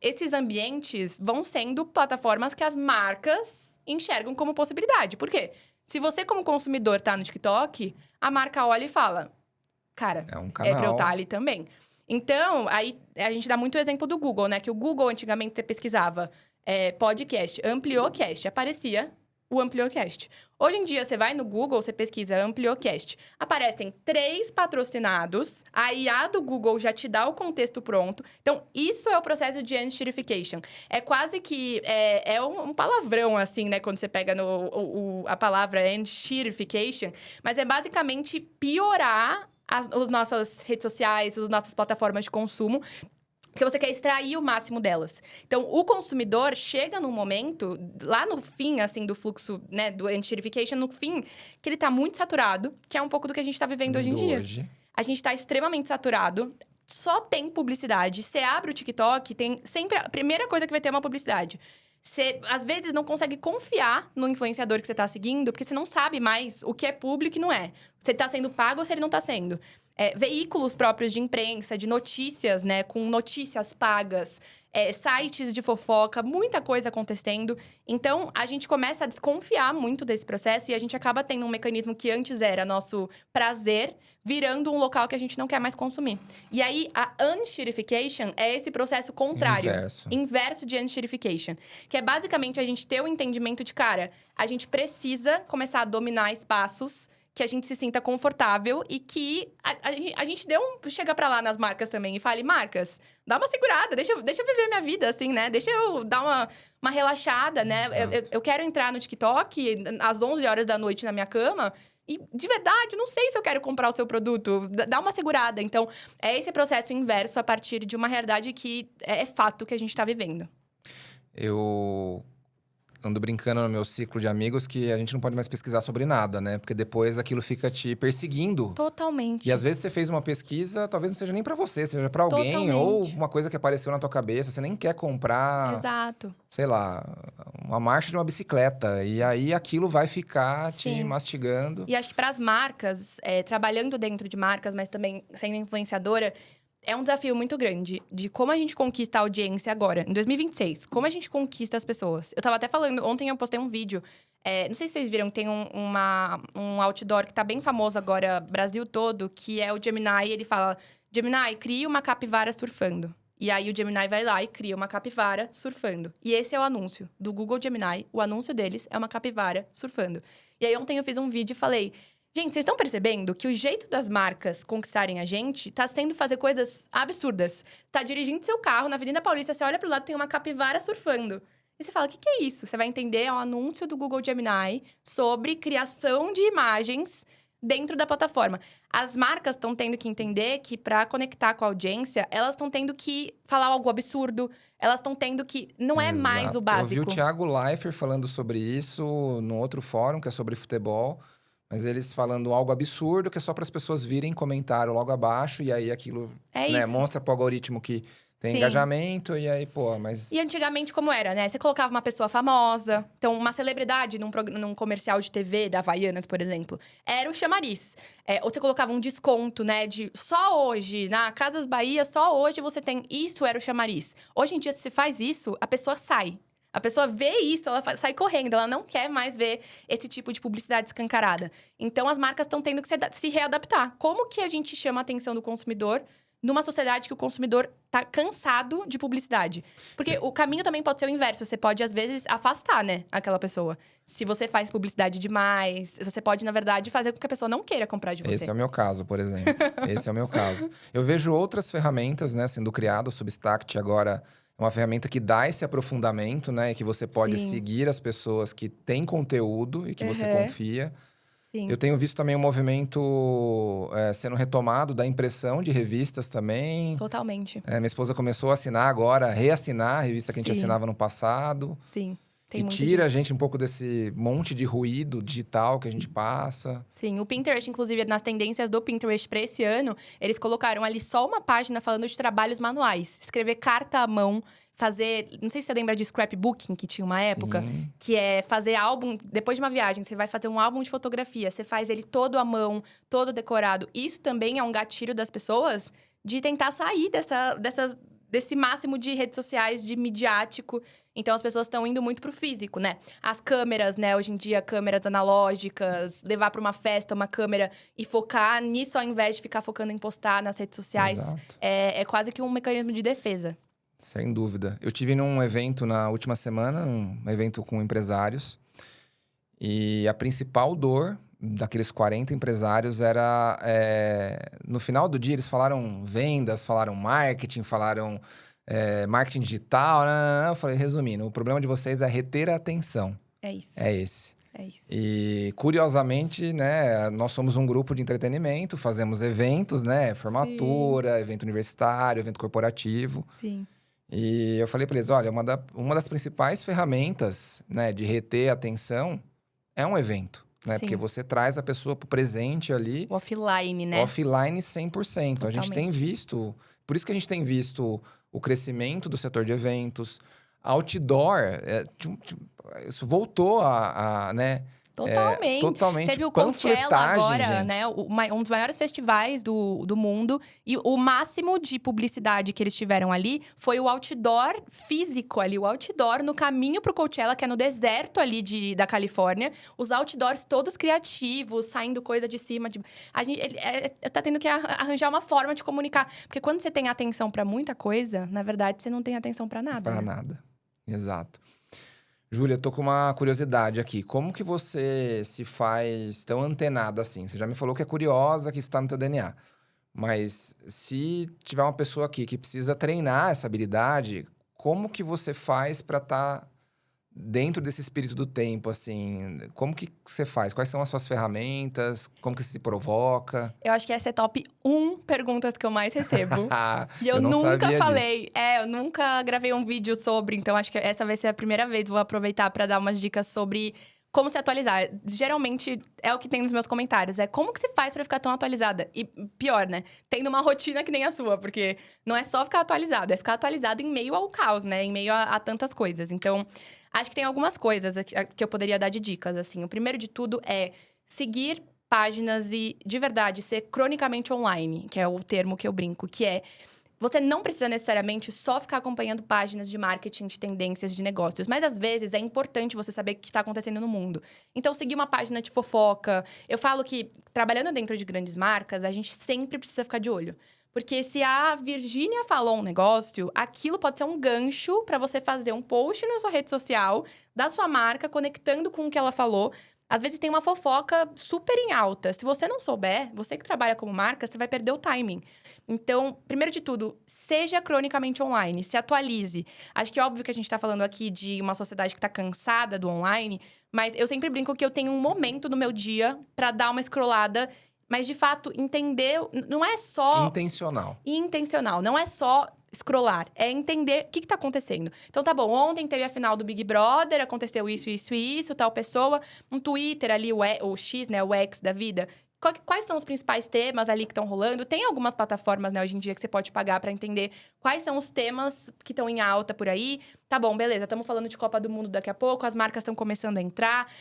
S2: esses ambientes vão sendo plataformas que as marcas enxergam como possibilidade. Por quê? Se você, como consumidor, tá no TikTok, a marca olha e fala... Cara,
S1: pra
S2: eu estar ali também. Então, aí a gente dá muito o exemplo do Google, né? Que o Google, antigamente, você pesquisava podcast, ampliou cast, aparecia o AmplioCast. Hoje em dia, você vai no Google, você pesquisa AmplioCast. Aparecem 3 patrocinados, a IA do Google já te dá o contexto pronto. Então, isso é o processo de encherification. É quase que... É um palavrão, assim, né? Quando você pega a palavra encherification. Mas é basicamente piorar as nossas redes sociais, as nossas plataformas de consumo, porque você quer extrair o máximo delas. Então, o consumidor chega num momento, lá no fim, assim, do fluxo, né, do encherification, no fim, que ele tá muito saturado, que é um pouco do que a gente tá vivendo hoje em dia. A gente tá extremamente saturado, só tem publicidade. Você abre o TikTok, tem sempre... A primeira coisa que vai ter é uma publicidade. Você, às vezes, não consegue confiar no influenciador que você tá seguindo, porque você não sabe mais o que é público e não é. Se ele tá sendo pago ou se ele não tá sendo. Veículos próprios de imprensa, de notícias, né? Com notícias pagas, sites de fofoca, muita coisa acontecendo. Então, a gente começa a desconfiar muito desse processo e a gente acaba tendo um mecanismo que antes era nosso prazer, virando um local que a gente não quer mais consumir. E aí, a uncherification é esse processo contrário. Inverso de uncherification. Que é basicamente a gente ter o entendimento de, cara, a gente precisa começar a dominar espaços que a gente se sinta confortável e que a gente chega pra lá nas marcas também e fale, marcas, dá uma segurada, deixa eu viver minha vida, assim, né? Deixa eu dar uma relaxada, né? Eu quero entrar no TikTok às 11 horas da noite na minha cama e, de verdade, não sei se eu quero comprar o seu produto. Dá uma segurada. Então, é esse processo inverso a partir de uma realidade que é fato que a gente tá vivendo.
S1: Eu ando brincando no meu ciclo de amigos que a gente não pode mais pesquisar sobre nada, né? Porque depois aquilo fica te perseguindo.
S2: Totalmente.
S1: E às vezes você fez uma pesquisa, talvez não seja nem pra você, seja pra alguém.
S2: Totalmente.
S1: Ou uma coisa que apareceu na tua cabeça, você nem quer comprar...
S2: Exato.
S1: Sei lá, uma marcha de uma bicicleta. E aí aquilo vai ficar
S2: Sim.
S1: te mastigando.
S2: E acho que para as marcas, trabalhando dentro de marcas, mas também sendo influenciadora... É um desafio muito grande de como a gente conquista a audiência agora, em 2026. Como a gente conquista as pessoas. Eu tava até falando, ontem eu postei um vídeo. Não sei se vocês viram, tem um outdoor que tá bem famoso agora, Brasil todo, que é o Gemini. Ele fala, Gemini, crie uma capivara surfando. E aí o Gemini vai lá e cria uma capivara surfando. E esse é o anúncio do Google Gemini. O anúncio deles é uma capivara surfando. E aí ontem eu fiz um vídeo e falei... Gente, vocês estão percebendo que o jeito das marcas conquistarem a gente tá sendo fazer coisas absurdas. Você tá dirigindo seu carro na Avenida Paulista, você olha pro lado, tem uma capivara surfando. E você fala, o que é isso? Você vai entender, é um anúncio do Google Gemini sobre criação de imagens dentro da plataforma. As marcas estão tendo que entender que, para conectar com a audiência, elas estão tendo que falar algo absurdo. Elas estão tendo que... Não é mais o básico.
S1: Eu vi o Thiago Leifert falando sobre isso no outro fórum, que é sobre futebol. Mas eles falando algo absurdo, que é só para as pessoas virem comentário logo abaixo. E aí aquilo mostra pro algoritmo que tem engajamento. E aí, mas...
S2: E antigamente como era, né? Você colocava uma pessoa famosa. Então, uma celebridade num comercial de TV da Havaianas, por exemplo. Era o chamariz. Ou você colocava um desconto, né? De só hoje, na Casas Bahia, só hoje você tem... Isso era o chamariz. Hoje em dia, se você faz isso, a pessoa sai. A pessoa vê isso, ela sai correndo. Ela não quer mais ver esse tipo de publicidade escancarada. Então, as marcas estão tendo que se readaptar. Como que a gente chama a atenção do consumidor numa sociedade que o consumidor tá cansado de publicidade? Porque o caminho também pode ser o inverso. Você pode, às vezes, afastar, né, aquela pessoa. Se você faz publicidade demais, você pode, na verdade, fazer com que a pessoa não queira comprar de você.
S1: Esse é o meu caso, por exemplo. Esse é o meu caso. Eu vejo outras ferramentas, né, sendo criadas. O Substack agora... É uma ferramenta que dá esse aprofundamento, né? Que você pode seguir as pessoas que têm conteúdo e que você confia.
S2: Sim.
S1: Eu tenho visto também um movimento sendo retomado da impressão de revistas também.
S2: Totalmente.
S1: Minha esposa começou a assinar agora, reassinar a revista que a gente assinava no passado.
S2: Sim.
S1: E tira a gente um pouco desse monte de ruído digital que a gente passa.
S2: Sim, o Pinterest, inclusive, nas tendências do Pinterest para esse ano, eles colocaram ali só uma página falando de trabalhos manuais. Escrever carta à mão, fazer... Não sei se você lembra de scrapbooking, que tinha uma época. Que é fazer álbum... Depois de uma viagem, você vai fazer um álbum de fotografia. Você faz ele todo à mão, todo decorado. Isso também é um gatilho das pessoas de tentar sair desse máximo de redes sociais, de midiático. Então, as pessoas estão indo muito pro físico, né? As câmeras, né? Hoje em dia, câmeras analógicas. Levar para uma festa uma câmera e focar nisso ao invés de ficar focando em postar nas redes sociais. É quase que um mecanismo de defesa.
S1: Sem dúvida. Eu tive num evento na última semana, um evento com empresários. E a principal dor daqueles 40 empresários era... no final do dia, eles falaram vendas, falaram marketing, falaram marketing digital. Eu falei, resumindo, o problema de vocês é reter a atenção.
S2: É isso.
S1: É esse.
S2: É isso.
S1: E, curiosamente, né, nós somos um grupo de entretenimento, fazemos eventos, né? Formatura, evento universitário, evento corporativo.
S2: Sim.
S1: E eu falei para eles, olha, uma das principais ferramentas, né, de reter a atenção é um evento, né?
S2: Sim.
S1: Porque você traz a pessoa pro presente ali.
S2: O offline, né?
S1: Offline 100%.
S2: Totalmente.
S1: A gente tem visto... Por isso que a gente tem visto o crescimento do setor de eventos. Outdoor, isso voltou né?
S2: Totalmente.
S1: Totalmente.
S2: Teve o Coachella agora,
S1: gente.
S2: né? Um dos maiores festivais do mundo. E o máximo de publicidade que eles tiveram ali foi o outdoor físico ali. O outdoor no caminho pro Coachella, que é no deserto ali da Califórnia. Os outdoors todos criativos, saindo coisa de cima. A gente tá tendo que arranjar uma forma de comunicar. Porque quando você tem atenção pra muita coisa, na verdade, você não tem atenção pra nada.
S1: Pra
S2: né?
S1: nada. Exato. Júlia, eu tô com uma curiosidade aqui. Como que você se faz tão antenada assim? Você já me falou que é curiosa, que isso tá no teu DNA. Mas se tiver uma pessoa aqui que precisa treinar essa habilidade, como que você faz pra estar dentro desse espírito do tempo, assim? Como que você faz? Quais são as suas ferramentas? Como que você se provoca?
S2: Eu acho que essa é top 1 perguntas que eu mais recebo. E eu
S1: não
S2: nunca
S1: sabia
S2: falei.
S1: disso.
S2: Eu nunca gravei um vídeo sobre. Então, acho que essa vai ser a primeira vez. Vou aproveitar para dar umas dicas sobre como se atualizar. Geralmente, é o que tem nos meus comentários. Como que se faz para ficar tão atualizada? E pior, né? Tendo uma rotina que nem a sua. Porque não é só ficar atualizado. É ficar atualizado em meio ao caos, né? Em meio a tantas coisas. Então, acho que tem algumas coisas que eu poderia dar de dicas, assim. O primeiro de tudo é seguir páginas e, de verdade, ser cronicamente online, que é o termo que eu brinco, que é... Você não precisa necessariamente só ficar acompanhando páginas de marketing, de tendências, de negócios. Mas, às vezes, é importante você saber o que está acontecendo no mundo. Então, seguir uma página de fofoca. Eu falo que, trabalhando dentro de grandes marcas, a gente sempre precisa ficar de olho. Porque se a Virgínia falou um negócio, aquilo pode ser um gancho para você fazer um post na sua rede social da sua marca, conectando com o que ela falou. Às vezes tem uma fofoca super em alta. Se você não souber, você que trabalha como marca, você vai perder o timing. Então, primeiro de tudo, seja cronicamente online, se atualize. Acho que é óbvio que a gente tá falando aqui de uma sociedade que tá cansada do online, mas eu sempre brinco que eu tenho um momento no meu dia para dar uma scrollada. Mas, de fato, entender... Não é só... Intencional. Não é só scrollar. É entender o que tá acontecendo. Então, tá bom. Ontem teve a final do Big Brother. Aconteceu isso, tal pessoa. Um Twitter ali, o X, né? O X da vida. Quais são os principais temas ali que estão rolando? Tem algumas plataformas, né, hoje em dia, que você pode pagar para entender quais são os temas que estão em alta por aí. Tá bom, beleza, estamos falando de Copa do Mundo daqui a pouco, as marcas estão começando a entrar.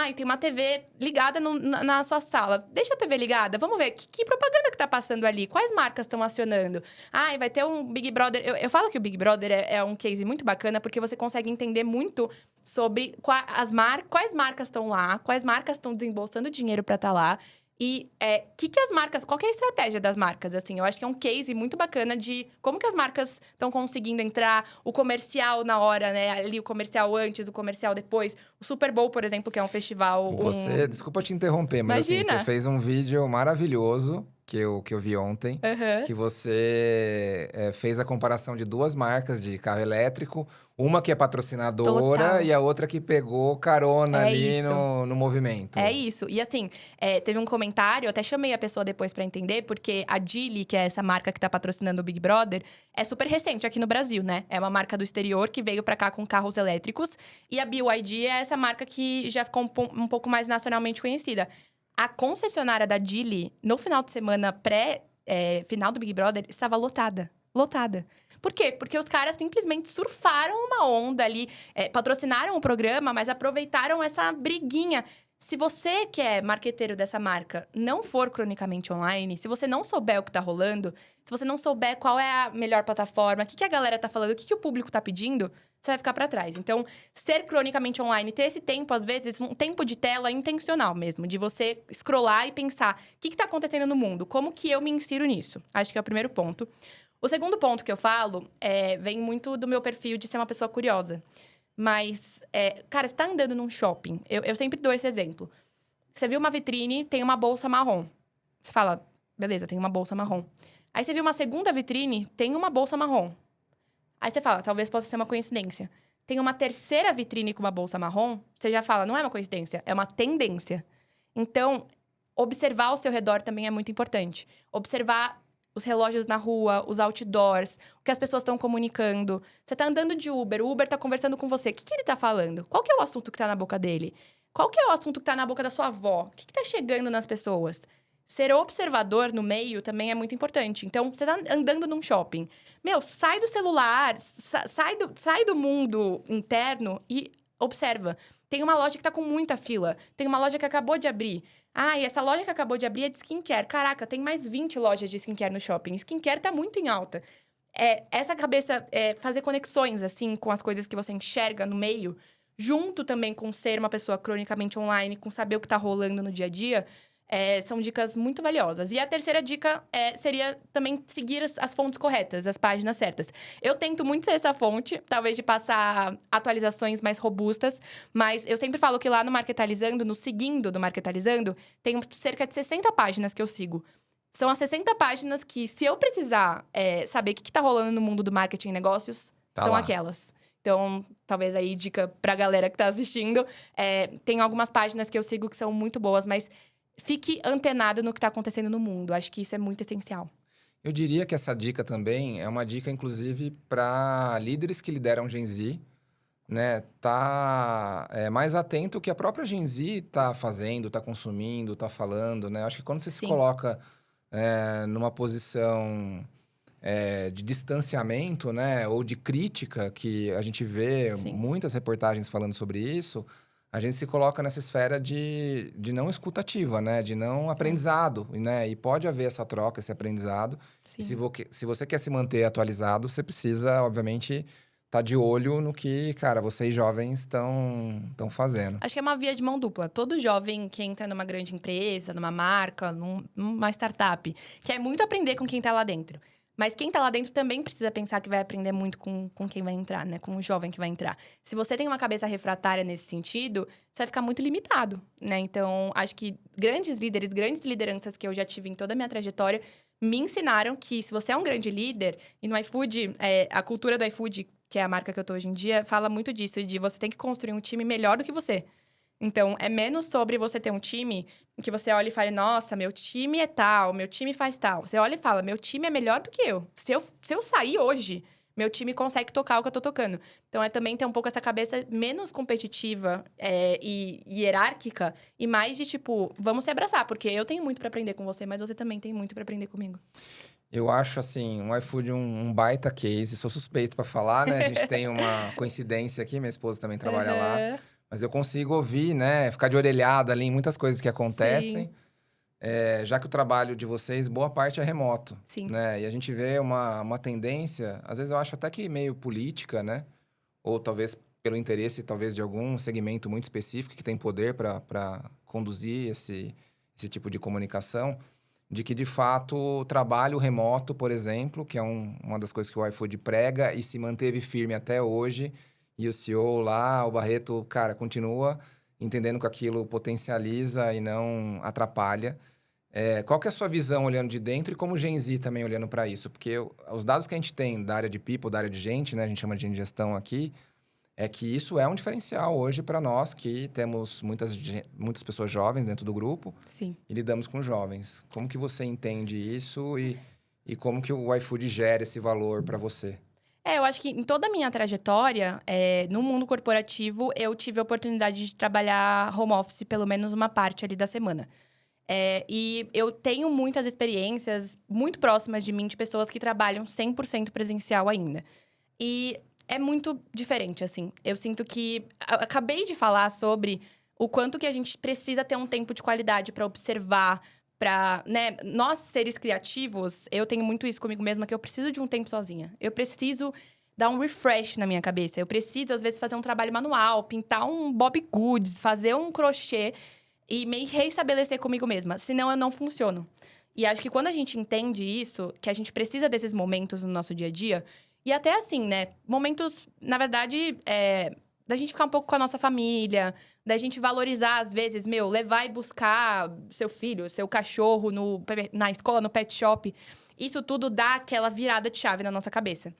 S2: E tem uma TV ligada na sua sala. Deixa a TV ligada, vamos ver que propaganda que tá passando ali, quais marcas estão acionando. E vai ter um Big Brother... Eu falo que o Big Brother é um case muito bacana, porque você consegue entender muito sobre quais marcas estão lá, quais marcas estão desembolsando dinheiro para estar lá. E que as marcas... Qual que é a estratégia das marcas, assim? Eu acho que é um case muito bacana de como que as marcas estão conseguindo entrar. O comercial na hora, né? Ali, o comercial antes, o comercial depois. O Super Bowl, por exemplo, que é um festival...
S1: Desculpa te interromper, mas assim, você fez um vídeo maravilhoso que eu vi ontem. Que você fez a comparação de duas marcas de carro elétrico. Uma que é patrocinadora.
S2: Total.
S1: E a outra que pegou carona ali no movimento.
S2: É isso. E assim, teve um comentário, eu até chamei a pessoa depois pra entender, porque a Geely, que é essa marca que tá patrocinando o Big Brother, é super recente aqui no Brasil, né? É uma marca do exterior que veio pra cá com carros elétricos. E a BYD é essa marca que já ficou um pouco mais nacionalmente conhecida. A concessionária da Geely, no final de semana final do Big Brother, estava lotada. Lotada. Por quê? Porque os caras simplesmente surfaram uma onda ali, patrocinaram o programa, mas aproveitaram essa briguinha. Se você que é marqueteiro dessa marca não for cronicamente online, se você não souber o que tá rolando, se você não souber qual é a melhor plataforma, o que a galera tá falando, o que o público tá pedindo, você vai ficar para trás. Então, ser cronicamente online, ter esse tempo, às vezes, um tempo de tela intencional mesmo, de você scrollar e pensar, o que tá acontecendo no mundo? Como que eu me insiro nisso? Acho que é o primeiro ponto. O segundo ponto que eu falo vem muito do meu perfil de ser uma pessoa curiosa. Mas, cara, você tá andando num shopping. Eu sempre dou esse exemplo. Você viu uma vitrine, tem uma bolsa marrom. Você fala, beleza, tem uma bolsa marrom. Aí você viu uma segunda vitrine, tem uma bolsa marrom. Aí você fala, talvez possa ser uma coincidência. Tem uma terceira vitrine com uma bolsa marrom, você já fala, não é uma coincidência, é uma tendência. Então, observar ao seu redor também é muito importante. Observar os relógios na rua, os outdoors, o que as pessoas estão comunicando. Você tá andando de Uber, o Uber tá conversando com você. O que ele tá falando? Qual que é o assunto que tá na boca dele? Qual que é o assunto que tá na boca da sua avó? O que tá chegando nas pessoas? Ser observador no meio também é muito importante. Então, você tá andando num shopping. Meu, sai do celular, sai do mundo interno e observa. Tem uma loja que tá com muita fila. Tem uma loja que acabou de abrir. Ah, e essa loja que acabou de abrir é de skincare. Caraca, tem mais 20 lojas de skincare no shopping. Skincare tá muito em alta. Essa cabeça, fazer conexões, assim, com as coisas que você enxerga no meio, junto também com ser uma pessoa cronicamente online, com saber o que tá rolando no dia a dia, são dicas muito valiosas. E a terceira dica seria também seguir as fontes corretas, as páginas certas. Eu tento muito ser essa fonte, talvez de passar atualizações mais robustas, mas eu sempre falo que lá no Marketalizando, no seguindo do Marketalizando, tem cerca de 60 páginas que eu sigo. São as 60 páginas que, se eu precisar saber o que tá rolando no mundo do marketing e negócios, são
S1: lá.
S2: aquelas. Então, talvez aí, dica pra galera que tá assistindo. Tem algumas páginas que eu sigo que são muito boas, mas fique antenado no que está acontecendo no mundo. Acho que isso é muito essencial.
S1: Eu diria que essa dica também é uma dica, inclusive, para líderes que lideram Gen Z, né? Tá mais atento ao que a própria Gen Z tá fazendo, tá consumindo, tá falando, né? Acho que quando você se coloca numa posição de distanciamento, né? Ou de crítica, que a gente vê muitas reportagens falando sobre isso, a gente se coloca nessa esfera de não escutativa, né? De não aprendizado, né? E pode haver essa troca, esse aprendizado. E se você quer se manter atualizado, você precisa, obviamente, estar de olho no que, cara, vocês jovens estão fazendo.
S2: Acho que é uma via de mão dupla. Todo jovem que entra numa grande empresa, numa marca, numa startup, quer muito aprender com quem tá lá dentro. Mas quem tá lá dentro também precisa pensar que vai aprender muito com quem vai entrar, né? Com o jovem que vai entrar. Se você tem uma cabeça refratária nesse sentido, você vai ficar muito limitado, né? Então, acho que grandes líderes, grandes lideranças que eu já tive em toda a minha trajetória, me ensinaram que se você é um grande líder, e no iFood, a cultura do iFood, que é a marca que eu tô hoje em dia, fala muito disso, de você tem que construir um time melhor do que você. Então, é menos sobre você ter um time que você olha e fale, nossa, meu time é tal, meu time faz tal. Você olha e fala, meu time é melhor do que eu. Se eu sair hoje, meu time consegue tocar o que eu tô tocando. Então, também ter um pouco essa cabeça menos competitiva e hierárquica e mais de, tipo, vamos se abraçar, porque eu tenho muito pra aprender com você, mas você também tem muito pra aprender comigo.
S1: Eu acho, assim, o iFood um baita case. Sou suspeito pra falar, né? A gente tem uma coincidência aqui, minha esposa também trabalha lá. Mas eu consigo ouvir, né? Ficar de orelhada ali em muitas coisas que acontecem. Já que o trabalho de vocês, boa parte é remoto.
S2: Sim.
S1: Né? E a gente vê uma tendência, às vezes eu acho até que meio política, né? Ou talvez pelo interesse, talvez, de algum segmento muito específico que tem poder para conduzir esse tipo de comunicação. De que, de fato, o trabalho remoto, por exemplo, que é uma das coisas que o iFood prega e se manteve firme até hoje... E o CEO lá, o Barreto, cara, continua entendendo que aquilo potencializa e não atrapalha. Qual que é a sua visão olhando de dentro e como Gen Z também olhando para isso? Porque os dados que a gente tem da área de people, da área de gente, né? A gente chama de gestão aqui, é que isso é um diferencial hoje para nós, que temos muitas pessoas jovens dentro do grupo.
S2: Sim.
S1: E lidamos com jovens. Como que você entende isso e como que o iFood gera esse valor para você?
S2: Eu acho que em toda a minha trajetória, no mundo corporativo, eu tive a oportunidade de trabalhar home office pelo menos uma parte ali da semana. E eu tenho muitas experiências muito próximas de mim, de pessoas que trabalham 100% presencial ainda. E é muito diferente, assim. Eu sinto que... Acabei de falar sobre o quanto que a gente precisa ter um tempo de qualidade para observar, para, né, nós seres criativos, eu tenho muito isso comigo mesma, que eu preciso de um tempo sozinha. Eu preciso dar um refresh na minha cabeça. Eu preciso, às vezes, fazer um trabalho manual, pintar um Bobbie Goods, fazer um crochê e me reestabelecer comigo mesma. Senão, eu não funciono. E acho que quando a gente entende isso, que a gente precisa desses momentos no nosso dia a dia, e até assim, né, momentos, na verdade, da gente ficar um pouco com a nossa família, da gente valorizar, às vezes, levar e buscar seu filho, seu cachorro na escola, no pet shop. Isso tudo dá aquela virada de chave na nossa cabeça.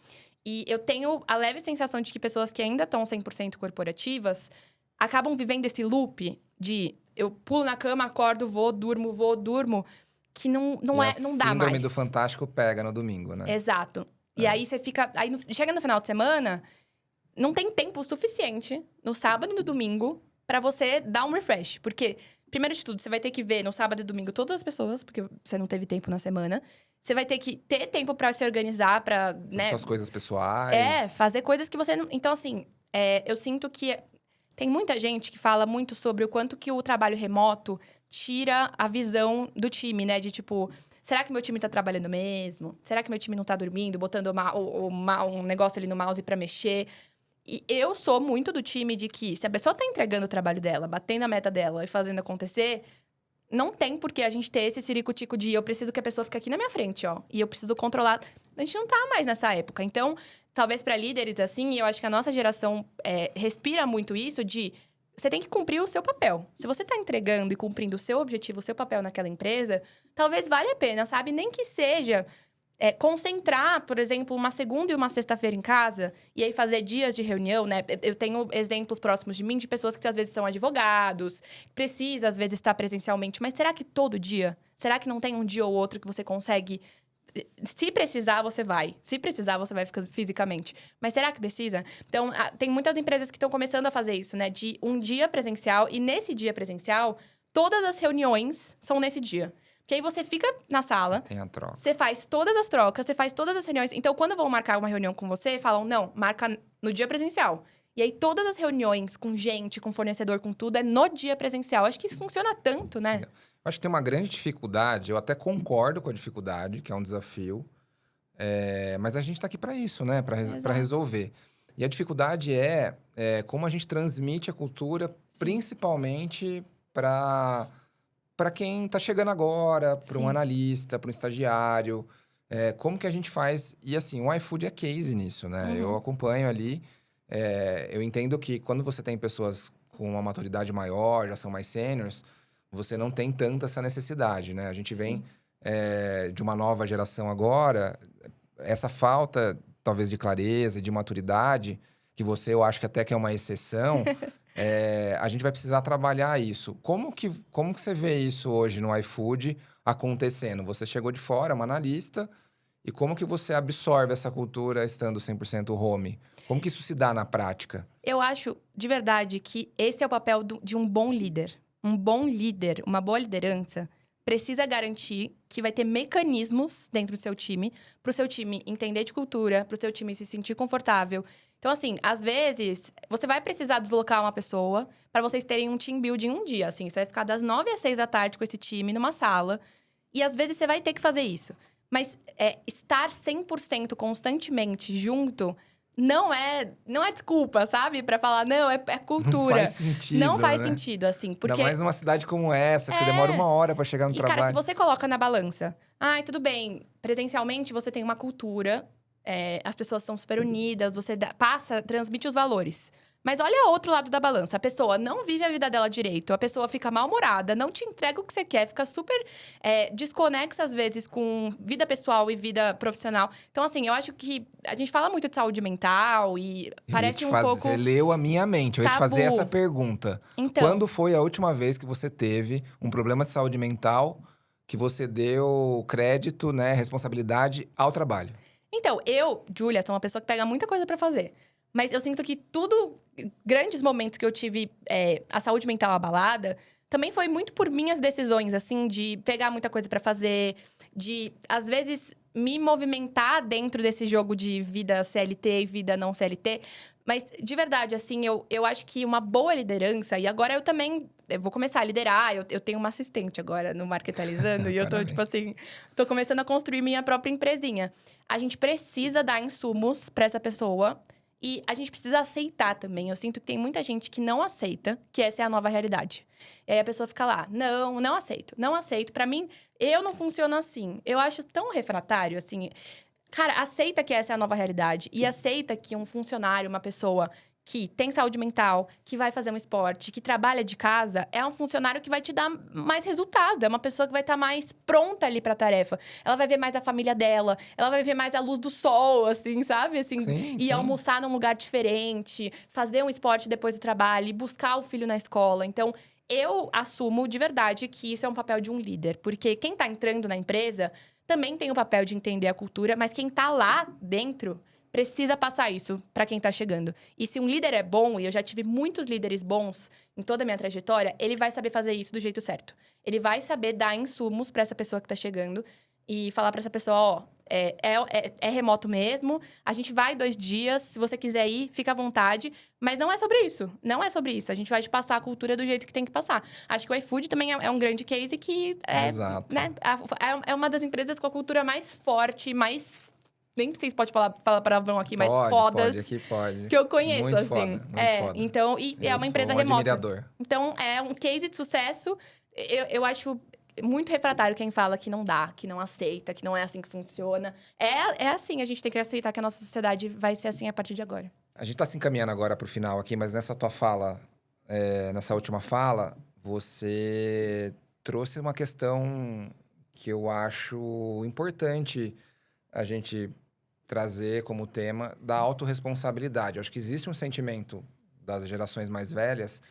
S2: E eu tenho a leve sensação de que pessoas que ainda estão 100% corporativas acabam vivendo esse loop de eu pulo na cama, acordo, vou, durmo, que não dá mais.
S1: Síndrome do Fantástico pega no domingo, né?
S2: Exato. E aí você fica... Aí chega no final de semana, não tem tempo suficiente no sábado e no domingo pra você dar um refresh. Porque, primeiro de tudo, você vai ter que ver no sábado e domingo todas as pessoas, porque você não teve tempo na semana. Você vai ter que ter tempo pra se organizar, pra, né?
S1: Suas coisas pessoais.
S2: Fazer coisas que você não... Então, assim, eu sinto que tem muita gente que fala muito sobre o quanto que o trabalho remoto tira a visão do time, né? De tipo... Será que meu time tá trabalhando mesmo? Será que meu time não tá dormindo, botando um negócio ali no mouse pra mexer? E eu sou muito do time de que, se a pessoa tá entregando o trabalho dela, batendo a meta dela e fazendo acontecer, não tem por que a gente ter esse ciricutico de eu preciso que a pessoa fique aqui na minha frente, ó. E eu preciso controlar. A gente não tá mais nessa época. Então, talvez pra líderes, assim, eu acho que a nossa geração respira muito isso de... Você tem que cumprir o seu papel. Se você tá entregando e cumprindo o seu objetivo, o seu papel naquela empresa, talvez valha a pena, sabe? Nem que seja concentrar, por exemplo, uma segunda e uma sexta-feira em casa e aí fazer dias de reunião, né? Eu tenho exemplos próximos de mim de pessoas que às vezes são advogados, precisa às vezes estar presencialmente, mas será que todo dia? Será que não tem um dia ou outro que você consegue... Se precisar, você vai. Se precisar, você vai ficar fisicamente. Mas será que precisa? Então, tem muitas empresas que estão começando a fazer isso, né? De um dia presencial. E nesse dia presencial, todas as reuniões são nesse dia. Porque aí você fica na sala.
S1: Tem a troca.
S2: Você faz todas as trocas, você faz todas as reuniões. Então, quando vão marcar uma reunião com você, falam, não, marca no dia presencial. E aí, todas as reuniões com gente, com fornecedor, com tudo, é no dia presencial. Acho que isso funciona tanto, né?
S1: Acho que tem uma grande dificuldade, eu até concordo com a dificuldade, que é um desafio, mas a gente está aqui para isso, né? Para resolver. E a dificuldade é como a gente transmite a cultura, Sim. principalmente para quem está chegando agora, para um analista, para um estagiário. Como que a gente faz... E assim, o iFood é case nisso, né? Eu acompanho ali, eu entendo que quando você tem pessoas com uma maturidade maior, já são mais sêniors, você não tem tanta essa necessidade, né? A gente vem de uma nova geração agora, essa falta, talvez, de clareza, de maturidade, que eu acho que até que é uma exceção, a gente vai precisar trabalhar isso. Como que você vê isso hoje no iFood acontecendo? Você chegou de fora, uma analista, e como que você absorve essa cultura estando 100% home? Como que isso se dá na prática?
S2: Eu acho, de verdade, que esse é o papel de um bom líder. Um bom líder, uma boa liderança, precisa garantir que vai ter mecanismos dentro do seu time, para o seu time entender de cultura, para o seu time se sentir confortável. Então, assim, às vezes, você vai precisar deslocar uma pessoa para vocês terem um team building um dia. Assim, você vai ficar das 9 às 6 da tarde com esse time numa sala. E, às vezes, você vai ter que fazer isso. Mas estar 100% constantemente junto... Não é desculpa, sabe? Pra falar, não, é cultura.
S1: Não faz sentido,
S2: Não faz
S1: né?
S2: sentido, assim. Porque...
S1: Ainda mais numa cidade como essa, que você demora 1 hora pra chegar no trabalho.
S2: Cara, se você coloca na balança... tudo bem, presencialmente você tem uma cultura, as pessoas são super unidas, você transmite os valores. Mas olha o outro lado da balança. A pessoa não vive a vida dela direito. A pessoa fica mal-humorada, não te entrega o que você quer. Fica super desconexa, às vezes, com vida pessoal e vida profissional. Então, assim, eu acho que... A gente fala muito de saúde mental e parece pouco...
S1: Você leu a minha mente. Eu ia te fazer essa pergunta.
S2: Então,
S1: quando foi a última vez que você teve um problema de saúde mental que você deu crédito, né, responsabilidade ao trabalho?
S2: Então, Júlia, sou uma pessoa que pega muita coisa pra fazer. Mas eu sinto que grandes momentos que eu tive a saúde mental abalada, também foi muito por minhas decisões, assim, de pegar muita coisa pra fazer, de, às vezes, me movimentar dentro desse jogo de vida CLT e vida não CLT. Mas, de verdade, assim, eu acho que uma boa liderança... E agora eu vou começar a liderar. Eu tenho uma assistente agora no Marketalizando. E eu tô, tipo assim... Tô começando a construir minha própria empresinha. A gente precisa dar insumos pra essa pessoa... E a gente precisa aceitar também. Eu sinto que tem muita gente que não aceita que essa é a nova realidade. E aí a pessoa fica lá, não aceito, não aceito. Pra mim, eu não funciono assim. Eu acho tão refratário, assim. Cara, aceita que essa é a nova realidade. E aceita que um funcionário, uma pessoa que tem saúde mental, que vai fazer um esporte, que trabalha de casa, é um funcionário que vai te dar mais resultado. É uma pessoa que vai estar mais pronta ali para a tarefa. Ela vai ver mais a família dela, ela vai ver mais a luz do sol, assim, sabe? Assim,
S1: Sim.
S2: almoçar num lugar diferente, fazer um esporte depois do trabalho, buscar o filho na escola. Então, eu assumo de verdade que isso é um papel de um líder. Porque quem está entrando na empresa também tem o papel de entender a cultura, mas quem está lá dentro precisa passar isso para quem tá chegando. E se um líder é bom, e eu já tive muitos líderes bons em toda a minha trajetória, ele vai saber fazer isso do jeito certo. Ele vai saber dar insumos para essa pessoa que tá chegando e falar para essa pessoa, ó, é remoto mesmo, a gente vai 2 dias, se você quiser ir, fica à vontade. Mas não é sobre isso, não é sobre isso. A gente vai te passar a cultura do jeito que tem que passar. Acho que o iFood também é um grande case que
S1: Exato.
S2: né, é uma das empresas com a cultura mais forte, mais... Nem sei se pode falar palavrão aqui, mas fodas.
S1: Aqui pode.
S2: Que eu conheço,
S1: muito
S2: assim.
S1: Foda, muito foda.
S2: Então, é uma empresa remota.
S1: Admirador.
S2: Então, é um case de sucesso. Eu acho muito refratário quem fala que não dá, que não aceita, que não é assim que funciona. É assim, a gente tem que aceitar que a nossa sociedade vai ser assim a partir de agora.
S1: A gente tá se encaminhando agora pro final aqui, mas nessa tua fala, nessa última fala, você trouxe uma questão que eu acho importante a gente trazer como tema da autorresponsabilidade. Eu acho que existe um sentimento das gerações mais velhas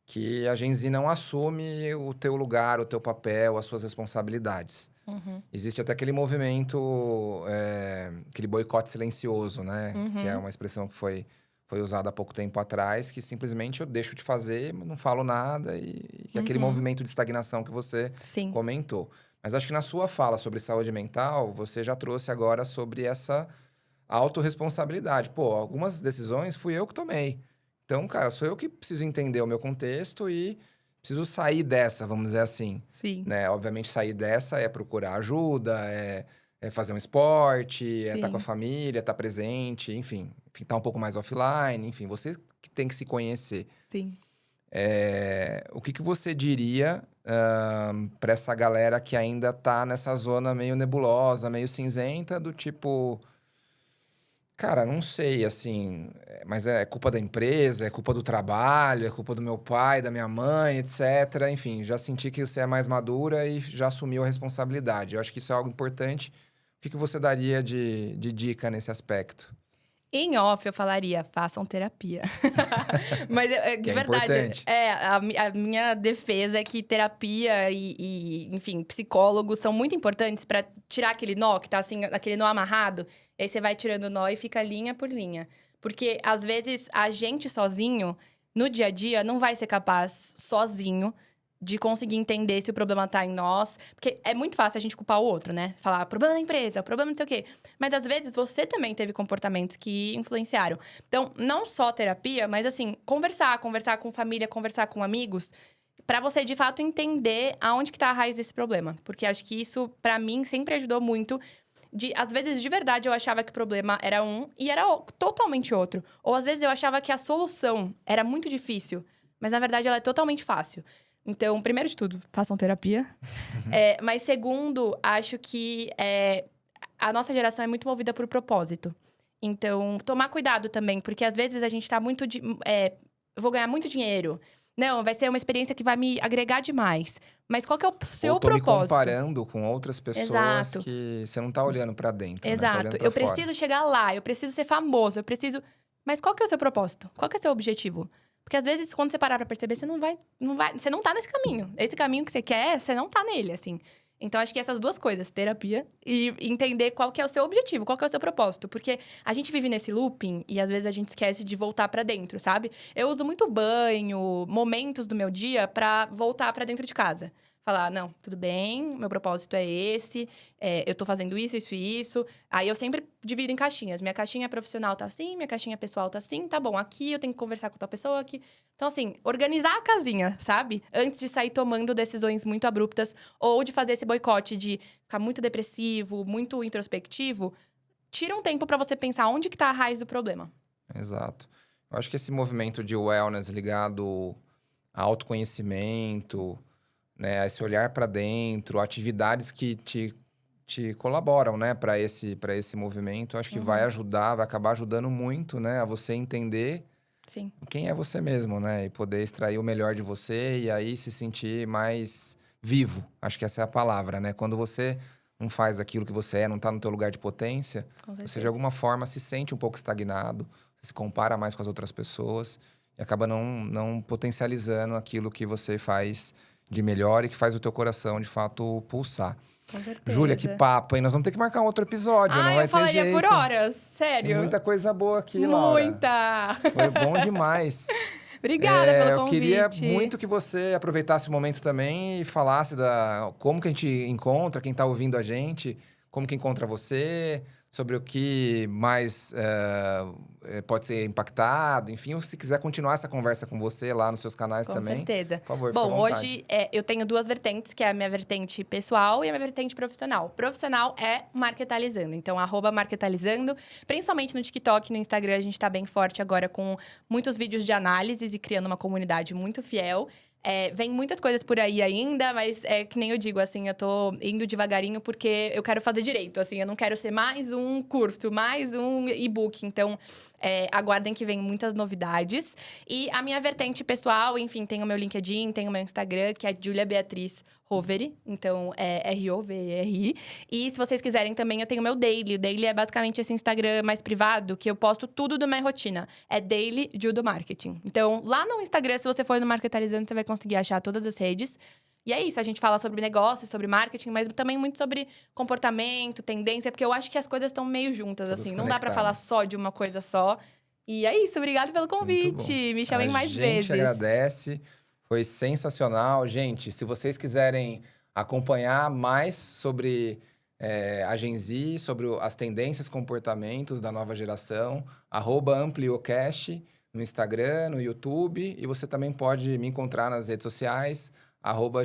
S1: que a Gen Z não assume o teu lugar, o teu papel, as suas responsabilidades.
S2: Uhum.
S1: Existe até aquele movimento, aquele boicote silencioso, né?
S2: Uhum.
S1: Que é uma expressão que foi usada há pouco tempo atrás, que simplesmente eu deixo de fazer, não falo nada, e aquele movimento de estagnação que você
S2: Sim.
S1: comentou. Mas acho que na sua fala sobre saúde mental, você já trouxe agora sobre essa autorresponsabilidade. Pô, algumas decisões fui eu que tomei. Então, cara, sou eu que preciso entender o meu contexto e preciso sair dessa, vamos dizer assim.
S2: Sim.
S1: Né? Obviamente, sair dessa é procurar ajuda, é fazer um esporte, é estar com a família, estar presente, enfim, estar um pouco mais offline, enfim, você que tem que se conhecer.
S2: Sim.
S1: O que você diria para essa galera que ainda tá nessa zona meio nebulosa, meio cinzenta, do tipo... Cara, não sei, assim, mas é culpa da empresa, é culpa do trabalho, é culpa do meu pai, da minha mãe, etc. Enfim, já senti que você é mais madura e já assumiu a responsabilidade. Eu acho que isso é algo importante. O que você daria de dica nesse aspecto?
S2: Em off, eu falaria, façam terapia. Mas, de verdade, a minha defesa é que terapia enfim, psicólogos são muito importantes para tirar aquele nó, que tá assim, aquele nó amarrado. E aí você vai tirando o nó e fica linha por linha. Porque, às vezes, a gente sozinho, no dia a dia, não vai ser capaz, sozinho, de conseguir entender se o problema tá em nós. Porque é muito fácil a gente culpar o outro, né? Falar, problema da empresa, problema não sei o quê. Mas, às vezes, você também teve comportamentos que influenciaram. Então, não só terapia, mas, assim, conversar com família, conversar com amigos, pra você, de fato, entender aonde que tá a raiz desse problema. Porque acho que isso, pra mim, sempre ajudou muito. Às vezes, de verdade, eu achava que o problema era um e era totalmente outro. Ou, às vezes, eu achava que a solução era muito difícil, mas, na verdade, ela é totalmente fácil. Então, primeiro de tudo, façam terapia. Mas, segundo, acho que a nossa geração é muito movida por propósito. Então, tomar cuidado também, porque, às vezes, a gente tá muito... eu vou ganhar muito dinheiro. Não, vai ser uma experiência que vai me agregar demais. Mas qual que é o seu propósito?
S1: Me comparando com outras pessoas.
S2: Exato.
S1: Que você não tá olhando pra dentro,
S2: Exato.
S1: Né? Tá eu
S2: preciso chegar lá, eu preciso ser famoso, eu preciso... Mas qual que é o seu propósito? Qual que é o seu objetivo? Porque às vezes, quando você parar pra perceber, você não vai... Você não tá nesse caminho. Esse caminho que você quer, você não tá nele, assim. Então, acho que essas duas coisas, terapia e entender qual que é o seu objetivo, qual que é o seu propósito. Porque a gente vive nesse looping e, às vezes, a gente esquece de voltar pra dentro, sabe? Eu uso muito banho, momentos do meu dia pra voltar pra dentro de casa. Falar, não, tudo bem, meu propósito é esse, eu tô fazendo isso, isso e isso. Aí eu sempre divido em caixinhas. Minha caixinha profissional tá assim, minha caixinha pessoal tá assim, tá bom, aqui eu tenho que conversar com tal pessoa aqui. Então, assim, organizar a casinha, sabe? Antes de sair tomando decisões muito abruptas ou de fazer esse boicote de ficar muito depressivo, muito introspectivo, tira um tempo pra você pensar onde que tá a raiz do problema.
S1: Exato. Eu acho que esse movimento de wellness ligado a autoconhecimento, né, esse olhar para dentro, atividades que te colaboram, né, para esse movimento, acho que vai ajudar, vai acabar ajudando muito, né, a você entender
S2: Sim.
S1: quem é você mesmo, né? E poder extrair o melhor de você e aí se sentir mais vivo. Acho que essa é a palavra, né? Quando você não faz aquilo que você é, não tá no teu lugar de potência,
S2: Com
S1: você de
S2: certeza.
S1: alguma forma se sente um pouco estagnado, se compara mais com as outras pessoas e acaba não potencializando aquilo que você faz de melhor e que faz o teu coração, de fato, pulsar.
S2: Com certeza.
S1: Júlia, que papo, hein? Nós vamos ter que marcar um outro episódio, não
S2: Ah,
S1: vai
S2: eu
S1: ter
S2: falaria por
S1: jeito.
S2: horas,
S1: Tem
S2: sério.
S1: muita coisa boa aqui, Laura.
S2: Muita!
S1: Foi bom demais.
S2: Obrigada pelo
S1: Eu queria
S2: convite.
S1: muito que você aproveitasse o momento também e falasse como que a gente encontra, quem está ouvindo a gente, como que encontra você, sobre o que mais pode ser impactado, enfim, ou se quiser continuar essa conversa com você lá nos seus canais
S2: Com
S1: também.
S2: certeza.
S1: Por favor, fica à
S2: Bom,
S1: vontade.
S2: hoje eu tenho duas vertentes, que é a minha vertente pessoal e a minha vertente profissional. Profissional é Marketalizando. Então, @Marketalizando. Principalmente no TikTok e no Instagram, a gente tá bem forte agora com muitos vídeos de análises e criando uma comunidade muito fiel. Vem muitas coisas por aí ainda, mas é que nem eu digo, assim, eu tô indo devagarinho porque eu quero fazer direito, assim. Eu não quero ser mais um curso, mais um e-book. Então, aguardem que vem muitas novidades. E a minha vertente pessoal, enfim, tem o meu LinkedIn, tem o meu Instagram, que é Julia Beatriz Roveri. Então, é Roveri. E se vocês quiserem também, eu tenho o meu Daily. O Daily é basicamente esse Instagram mais privado, que eu posto tudo da minha rotina. É Daily Judo Marketing. Então, lá no Instagram, se você for no Marketalizando, você vai conseguir achar todas as redes. E é isso, a gente fala sobre negócios, sobre marketing, mas também muito sobre comportamento, tendência, porque eu acho que as coisas estão meio juntas,
S1: Todas
S2: assim. Não dá pra falar
S1: conectadas.
S2: só de uma coisa só. E é isso, obrigada pelo
S1: Muito bom.
S2: convite. Me
S1: A
S2: chamem mais
S1: gente
S2: vezes.
S1: agradece. Foi sensacional. Gente, se vocês quiserem acompanhar mais sobre a Gen Z, sobre as tendências, comportamentos da nova geração, @AmplioCast no Instagram, no YouTube. E você também pode me encontrar nas redes sociais,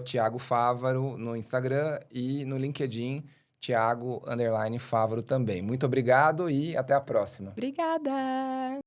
S1: @Thiago Fávaro no Instagram e no LinkedIn, Thiago_Fávaro também. Muito obrigado e até a próxima.
S2: Obrigada!